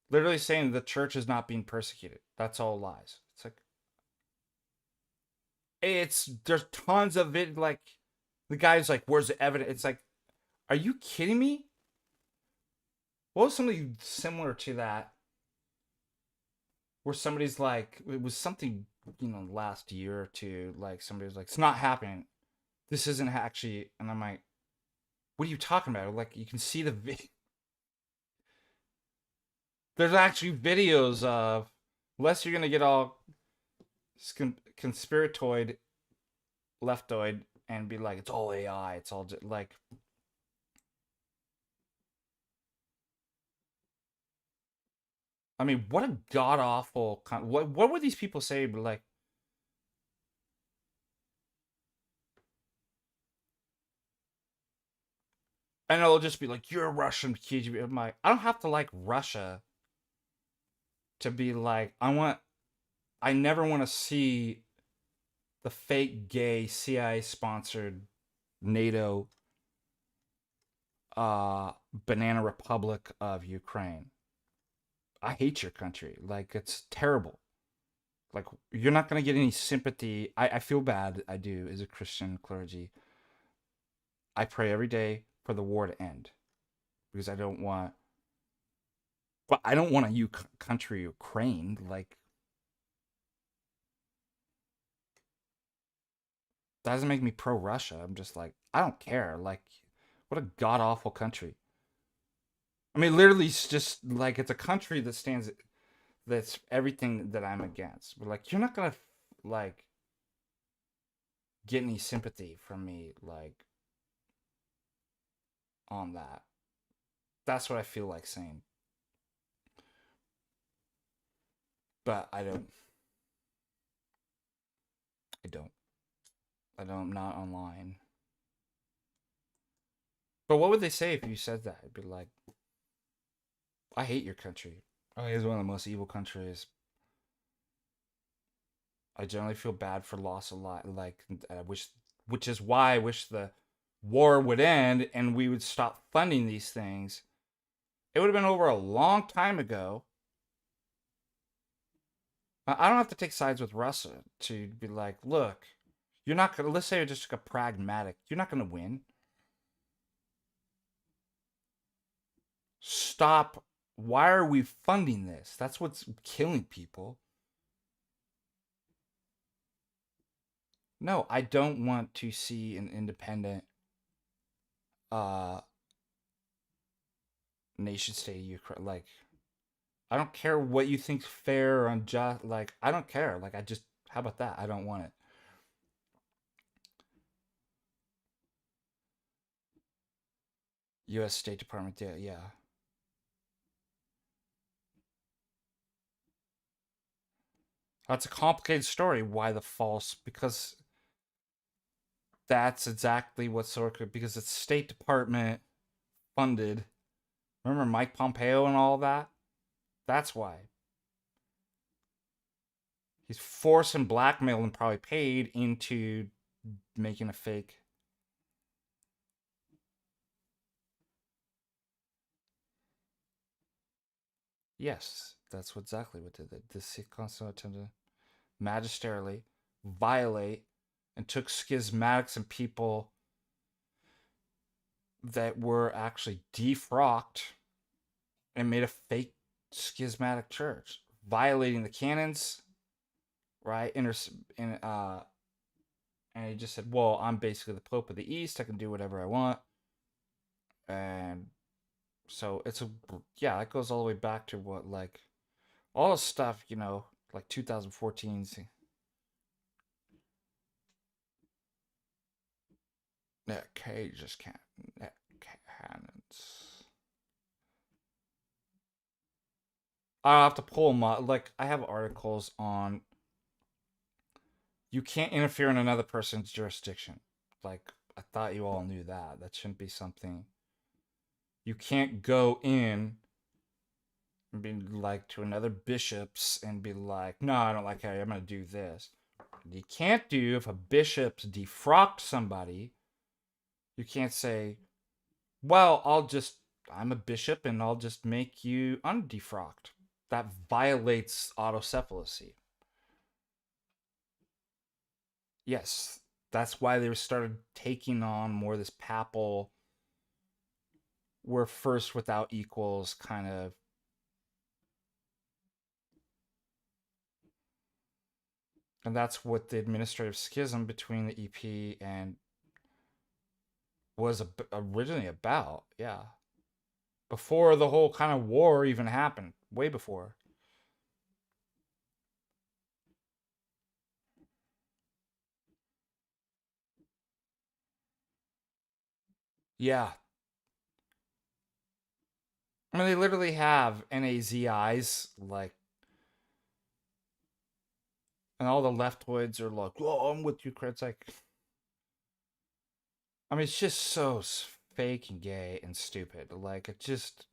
literally saying the church is not being persecuted. That's all lies. It's like there's tons of it like The guy's like, "Where's the evidence?" It's like, are you kidding me? What was something similar to that? Where somebody's like, it was something, last year or two. Like somebody was like, "It's not happening. This isn't actually," and I'm like, "What are you talking about?" Like you can see the there's actually videos of, unless you're gonna get all conspiratoid, leftoid, and be like, it's all AI, it's all like. I mean, what a god awful. What would these people say? Like, and it'll just be like, you're a Russian KGB. I'm like, I don't have to like Russia to be like, I never want to see the fake gay CIA sponsored NATO banana republic of Ukraine. I hate your country. Like, it's terrible. Like, you're not going to get any sympathy. I feel bad. I do, as a Christian clergy. I pray every day for the war to end because I don't want. But I don't want a country Ukraine. Like, that doesn't make me pro Russia. I'm just like, I don't care. Like, what a god awful country. I mean, literally, it's just like it's a country that stands. That's everything that I'm against. But like, you're not gonna like get any sympathy from me, like, on that. That's what I feel like saying. But I don't. I don't. I don't. I'm not online. But what would they say if you said that? It'd be like, I hate your country. Oh, it's one of the most evil countries. I generally feel bad for loss of life. Like, I wish, which is why I wish the war would end and we would stop funding these things. It would have been over a long time ago. I don't have to take sides with Russia to be like, look, you're not gonna. Let's say you're just a pragmatic. You're not gonna win. Stop. Why are we funding this? That's what's killing people. No, I don't want to see an independent uh nation state of Ukraine. Like, I don't care what you think fair or unjust. Like, I don't care. Like, I just, how about that? I don't want it. U.S. State Department, yeah, yeah. That's a complicated story. Why the false? Because that's exactly what sort of, because it's State Department funded. Remember Mike Pompeo and all that? That's why. He's forced and blackmailed and probably paid into making a fake. Yes, that's exactly what did it. This constantly attempted magisterially violate and took schismatics and people that were actually defrocked and made a fake schismatic church, violating the canons, right? And he just said, "Well, I'm basically the Pope of the East. I can do whatever I want." And so it's a, yeah, it goes all the way back to what, like, all the stuff, like 2014. Net cages can't net cannons. I have to pull them up. Like, I have articles on, you can't interfere in another person's jurisdiction. Like, I thought you all knew that. That shouldn't be something. You can't go in and be like to another bishop's and be like, no, I don't like how I'm going to do this. You can't do, if a bishop's defrocked somebody, you can't say, well, I'm a bishop and I'll just make you undefrocked. That violates autocephaly. Yes, That's why they started taking on more this papal, we're first without equals kind of. And that's what the administrative schism between the EP and was originally about. Yeah. Before the whole kind of war even happened, way before. Yeah. I mean, they literally have NAZIs, like, and all the leftoids are like, oh, I'm with you, It's like, I mean, it's just so fake and gay and stupid. Like, it just,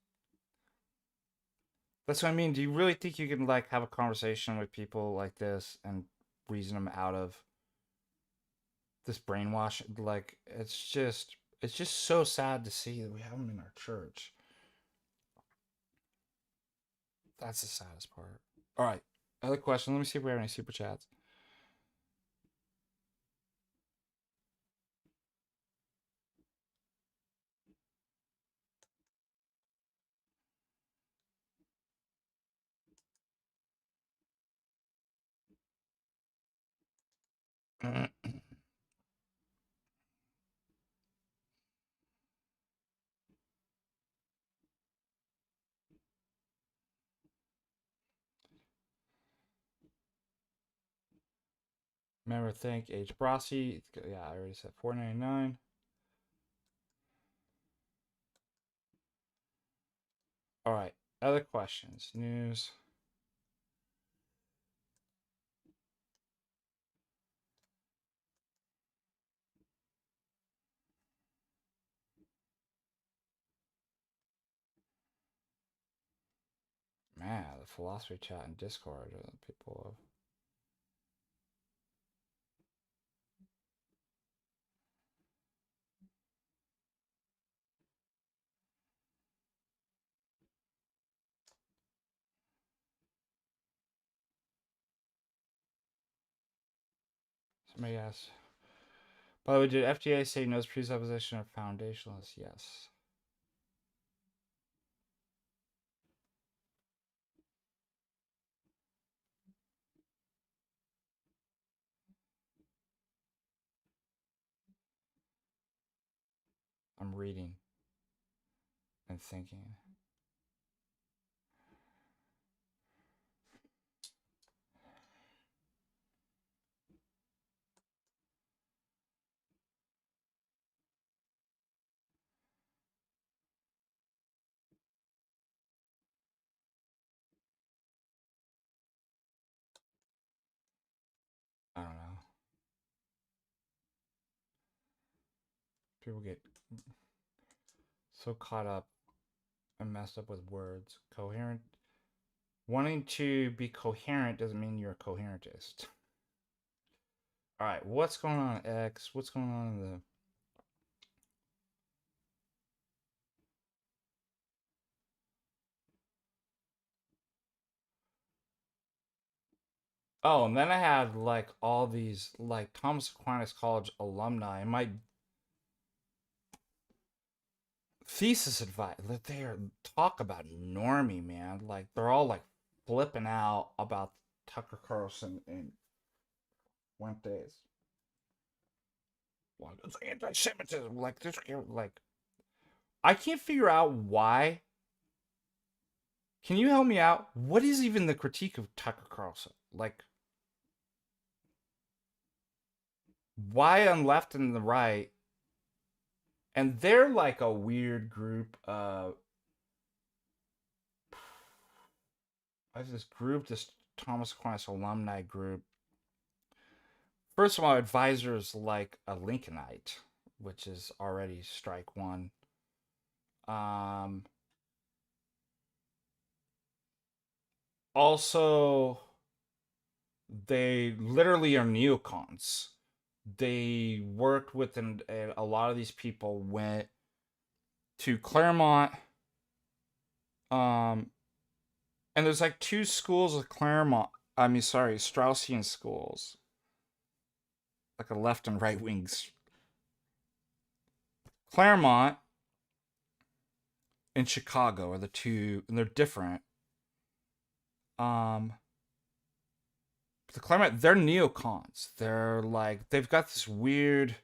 that's what I mean. Do you really think you can, like, have a conversation with people like this and reason them out of this brainwash? Like, it's just so sad to see that we have them in our church. That's the saddest part. All right. Other question. Let me see if we have any super chats. Remember, thank H. Brossi. Yeah, I already said $4.99. All right. Other questions. News. Man, the philosophy chat and Discord are the people. Somebody asked. By the way, did FDA say Nous presupposition are foundationless? Yes. I'm reading and thinking. I don't know. People get so caught up and messed up with words. Coherent. Wanting to be coherent doesn't mean you're a coherentist. All right, what's going on, X? What's going on in the... Oh, and then I had like all these like Thomas Aquinas College alumni. And my thesis advice, they are talk about normie, man. Like they're all like flipping out about Tucker Carlson and Fuentes. Like it's anti-Semitism. Like this, like I can't figure out why. Can you help me out? What is even the critique of Tucker Carlson? Like, why on left and the right? And they're like a weird group of... this Thomas Aquinas alumni group. First of all, advisors like a Lincolnite, which is already strike one. Also, they literally are neocons. They worked with, and a lot of these people went to Claremont. And there's like two schools of Claremont. I mean, sorry, Straussian schools. like a left and right wings. Claremont and Chicago are the two, and they're different. Um, the Claremont, they're neocons. They're like they've got this weird.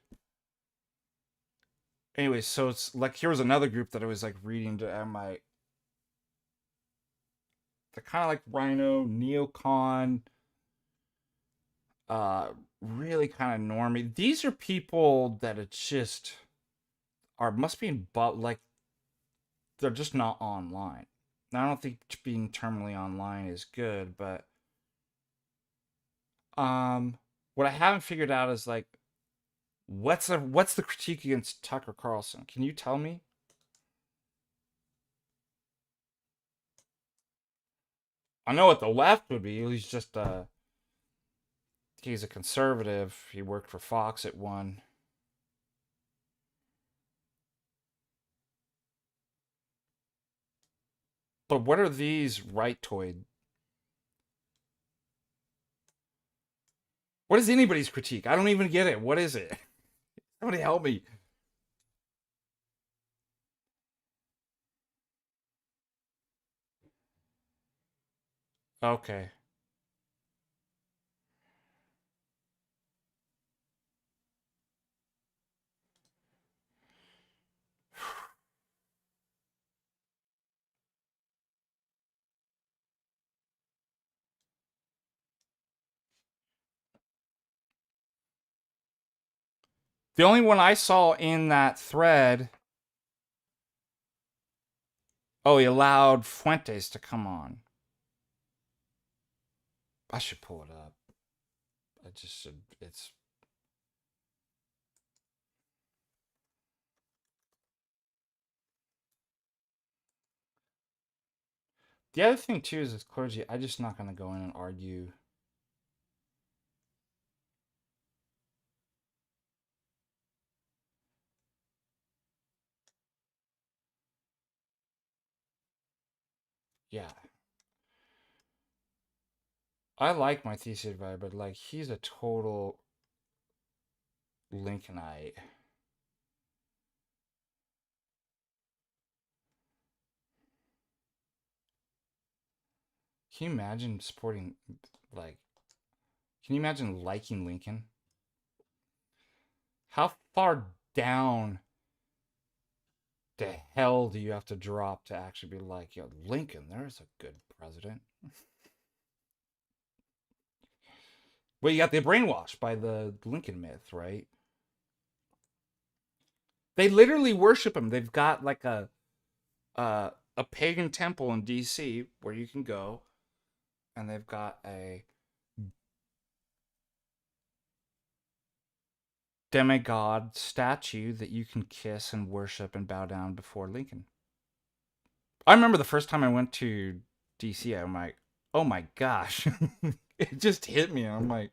Anyway, so it's like here was another group that I was like reading to at my. They're kind of like Rhino, neocon, uh, really kind of normie. These are people that it's just are must be but like they're just not online. Now, I don't think being terminally online is good, but what I haven't figured out is like what's the critique against Tucker Carlson? Can you tell me? I know what the left would be. He's a conservative. He worked for Fox at one. But what are these right-toid? What is anybody's critique? I don't even get it. What is it? Somebody help me. Okay. The only one I saw in that thread, oh, he allowed Fuentes to come on. I should pull it up. I just should. It's the other thing too is as clergy, I'm just not gonna go in and argue. Yeah, I like my thesis advisor, but like he's a total Lincolnite. Can you imagine supporting like? Can you imagine liking Lincoln? How far down the hell do you have to drop to actually be like, yo, Lincoln? There's a good president. Well, you got the brainwashed by the Lincoln myth, right? They literally worship him. They've got like a pagan temple in D.C. where you can go, and they've got a demigod statue that you can kiss and worship and bow down before Lincoln. I remember the first time I went to DC, I'm like, oh my gosh. It just hit me. I'm like,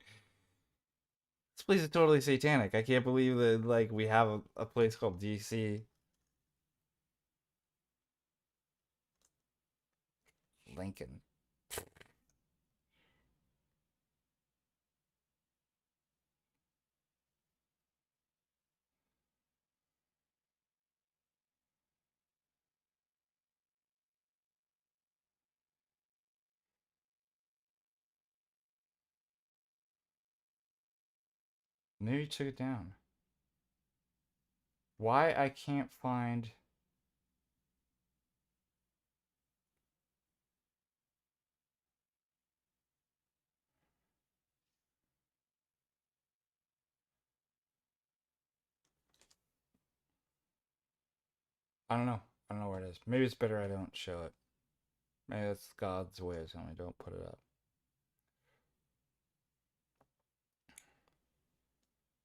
this place is totally satanic. I can't believe that like we have a place called DC. Lincoln. Maybe you took it down. Why I can't find. I don't know. I don't know where it is. Maybe it's better I don't show it. Maybe that's God's way of telling me don't put it up.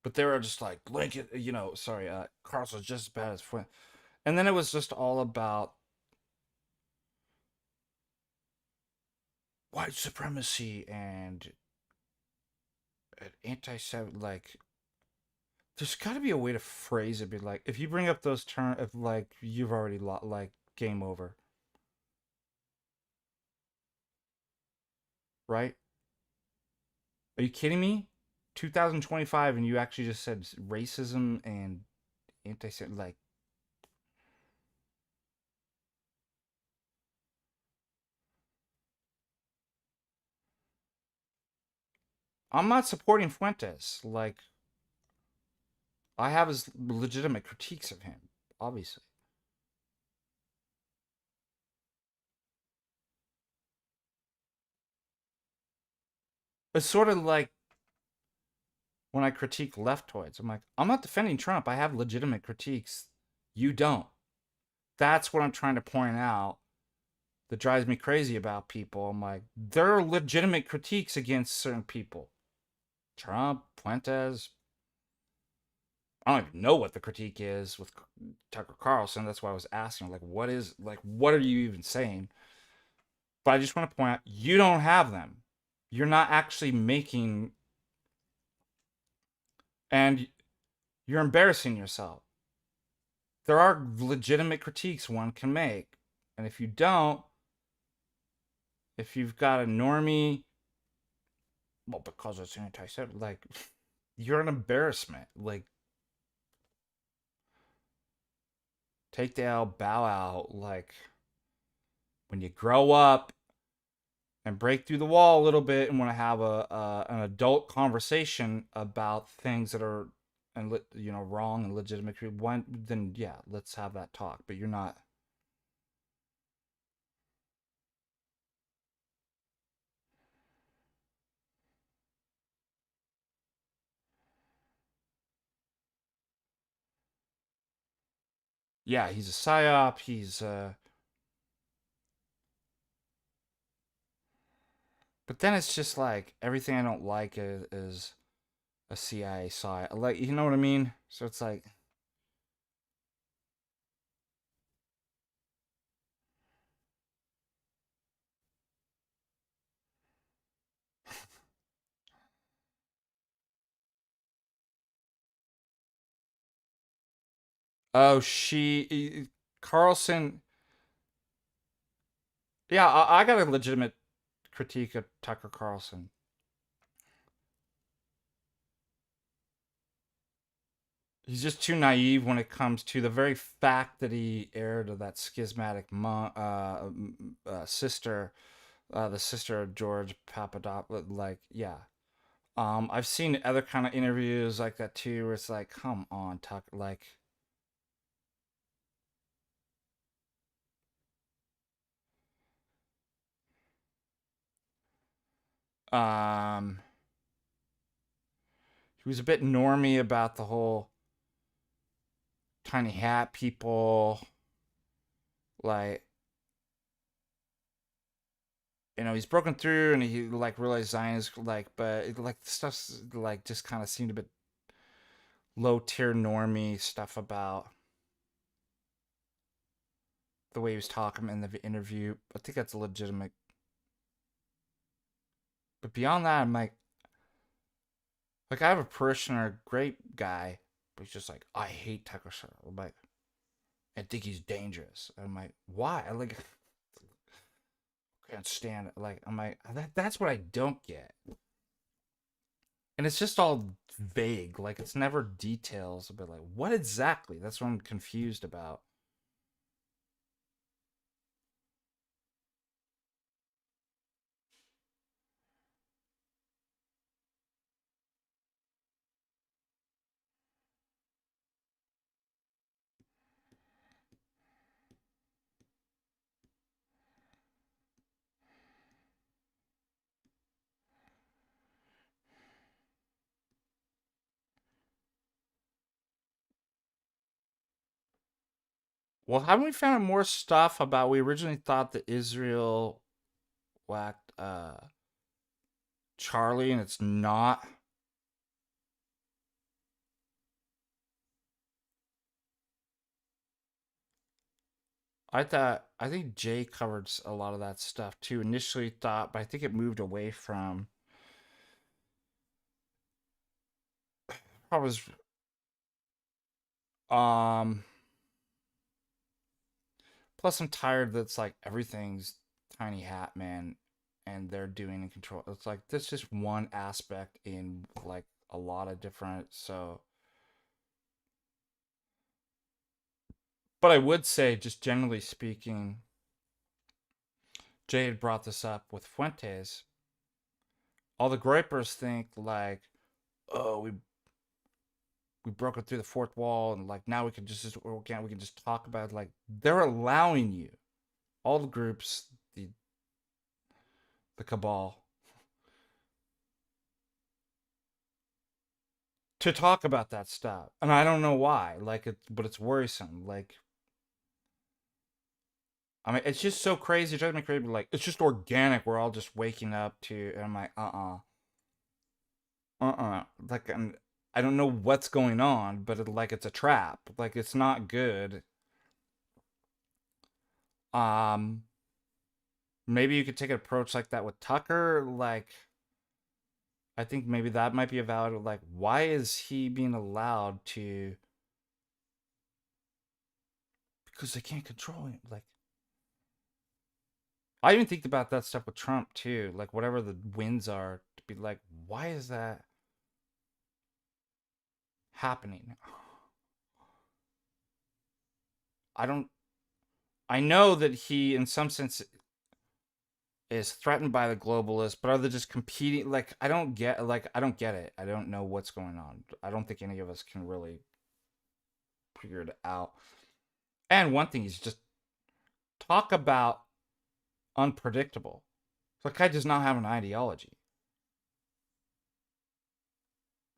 But they were just like Lincoln, sorry, Carlson's just as bad as Flint. And then it was just all about white supremacy and anti-Semitic. Like, there's got to be a way to phrase it. Be like, if you bring up those terms, if like you've already like game over, right? Are you kidding me? 2025 and you actually just said racism and anti like I'm not supporting Fuentes. Like I have his legitimate critiques of him, obviously. It's sort of like when I critique leftoids. I'm like, I'm not defending Trump. I have legitimate critiques. You don't. That's what I'm trying to point out that drives me crazy about people. I'm like, there are legitimate critiques against certain people. Trump, Fuentes. I don't even know what the critique is with Tucker Carlson. That's why I was asking, like, what are you even saying? But I just want to point out, you don't have them. You're not actually making, and you're embarrassing yourself. There are legitimate critiques one can make. And if you don't, if you've got a normie, well, because it's anti-Semitic, like, you're an embarrassment. Like, take the L, bow out. Like, when you grow up and break through the wall a little bit and want to have an adult conversation about things that are and wrong and legitimate, then yeah, let's have that talk. But you're not. Yeah, he's a psyop. But then it's just like everything I don't like is a CIA psyop. Like, you know what I mean? So it's like, oh, Carlson. Yeah, I got a legitimate critique of Tucker Carlson. He's just too naive when it comes to the very fact that he heired of that schismatic sister, the sister of George Papadopoulos. Like, yeah. I've seen other kind of interviews like that too, where it's like, come on, Tucker. Like, um, he was a bit normy about the whole tiny hat people. Like, he's broken through and he like realized Zionist, like, but like the stuff's like just kind of seemed a bit low tier normie stuff about the way he was talking in the interview. I think that's legitimate. But beyond that, I'm like I have a parishioner, great guy, but he's just like, I hate Tucker Carlson. I'm like, I think he's dangerous. I'm like, why? I like can't stand it. Like, I'm like, that's what I don't get. And it's just all vague. Like, it's never details. But like, what exactly? That's what I'm confused about. Well, haven't we found more stuff about? We originally thought that Israel whacked Charlie, and it's not. I think Jay covered a lot of that stuff too. Initially thought, but I think it moved away from. I was um. Plus, I'm tired that it's like everything's Tiny Hat Man, and they're doing and control. It's like that's just one aspect in like a lot of different. So, but I would say, just generally speaking, Jay had brought this up with Fuentes. All the gripers think like, oh, we broke it through the fourth wall, and like now we can just talk about it. Like they're allowing you, all the groups, the cabal, to talk about that stuff, and I don't know why. Like but it's worrisome. Like I mean, it's just so crazy. It drives me crazy. Like it's just organic. We're all just waking up to, and I'm like, like, and I don't know what's going on, but like it's a trap. Like it's not good. Um, Maybe you could take an approach like that with Tucker. Like I think maybe that might be a valid. Like, why is he being allowed to? Because they can't control him. Like I even think about that stuff with Trump too. Like whatever the wins are, to be like, why is that happening? I don't. I know that he, in some sense, is threatened by the globalists, but are they just competing? Like I don't get. Like I don't get it. I don't know what's going on. I don't think any of us can really figure it out. And one thing is just talk about unpredictable. The guy does not have an ideology.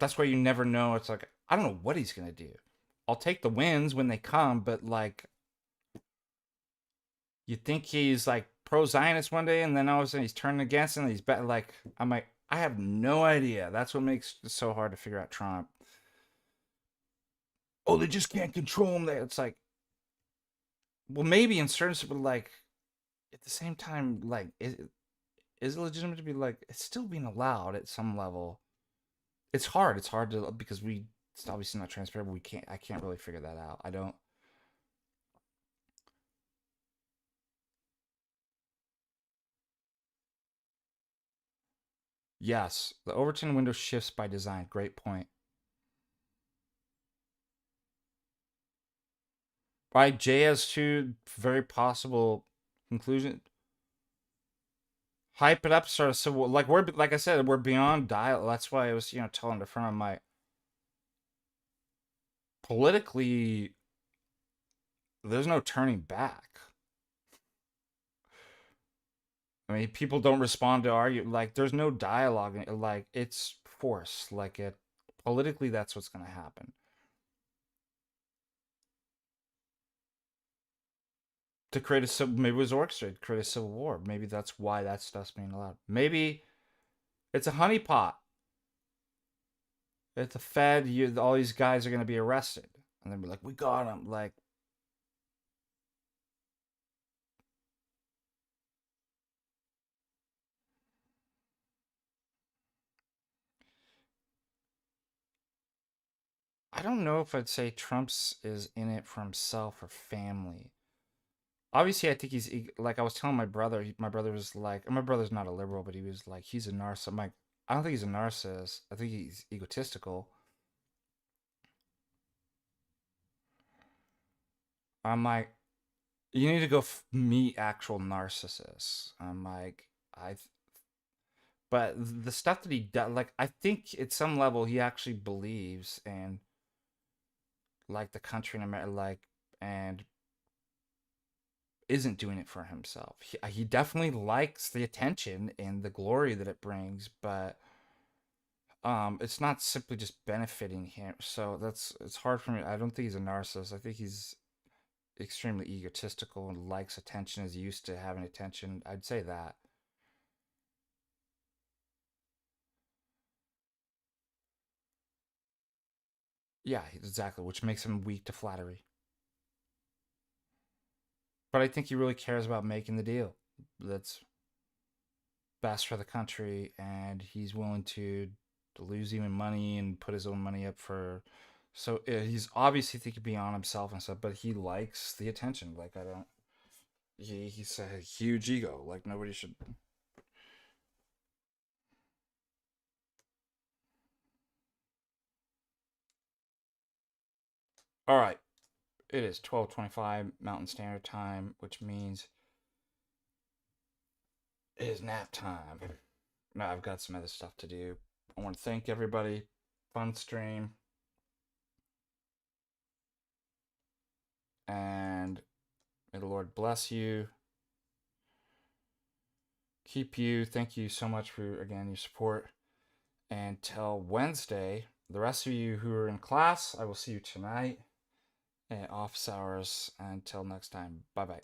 That's why you never know. It's like I don't know what he's gonna do. I'll take the wins when they come, but like you think he's like pro Zionist one day, and then all of a sudden he's turning against it, and he's like I'm like I have no idea. That's what makes it so hard to figure out Trump. Oh, they just can't control him. It's like, well, maybe in certain, but like at the same time, like is it legitimate to be like it's still being allowed at some level? It's hard. It's hard to because it's obviously not transparent. But we can't. I can't really figure that out. I don't. Yes, the Overton window shifts by design. Great point. Right, Jay has two very possible conclusions. Hype it up, sort of. So, like we're like I said, we're beyond dial. That's why I was telling the friend of my politically, there's no turning back. I mean, people don't respond to argue. Like, there's no dialogue. Like, it's force. Like it politically, that's what's gonna happen. To create a civil, maybe it was orchestrated to create a civil war. Maybe that's why that stuff's being allowed. Maybe it's a honeypot. At the Fed, all these guys are going to be arrested, and then be like, "We got them." Like, I don't know if I'd say Trump's is in it for himself or family. Obviously, I think he's like I was telling my brother. My brother was like, my brother's not a liberal, but he was like, he's a narcissist. I'm like, I don't think he's a narcissist. I think he's egotistical. I'm like, you need to go meet actual narcissists. I'm like, but the stuff that he does, like, I think at some level he actually believes in like the country in America, like, and isn't doing it for himself. He definitely likes the attention and the glory that it brings, but it's not simply just benefiting him. So it's hard for me. I don't think he's a narcissist. I think he's extremely egotistical and likes attention, is used to having attention. I'd say that. Yeah, exactly, which makes him weak to flattery. But I think he really cares about making the deal that's best for the country, and he's willing to lose even money and put his own money up for. So he's obviously thinking beyond himself and stuff, but he likes the attention. Like I don't. He's a huge ego. Like nobody should. All right. It is 12:25 Mountain Standard Time, which means it is nap time. Now I've got some other stuff to do. I want to thank everybody. Fun stream. And may the Lord bless you, keep you. Thank you so much for, again, your support. Until Wednesday, the rest of you who are in class, I will see you tonight at office hours. Until next time, bye-bye.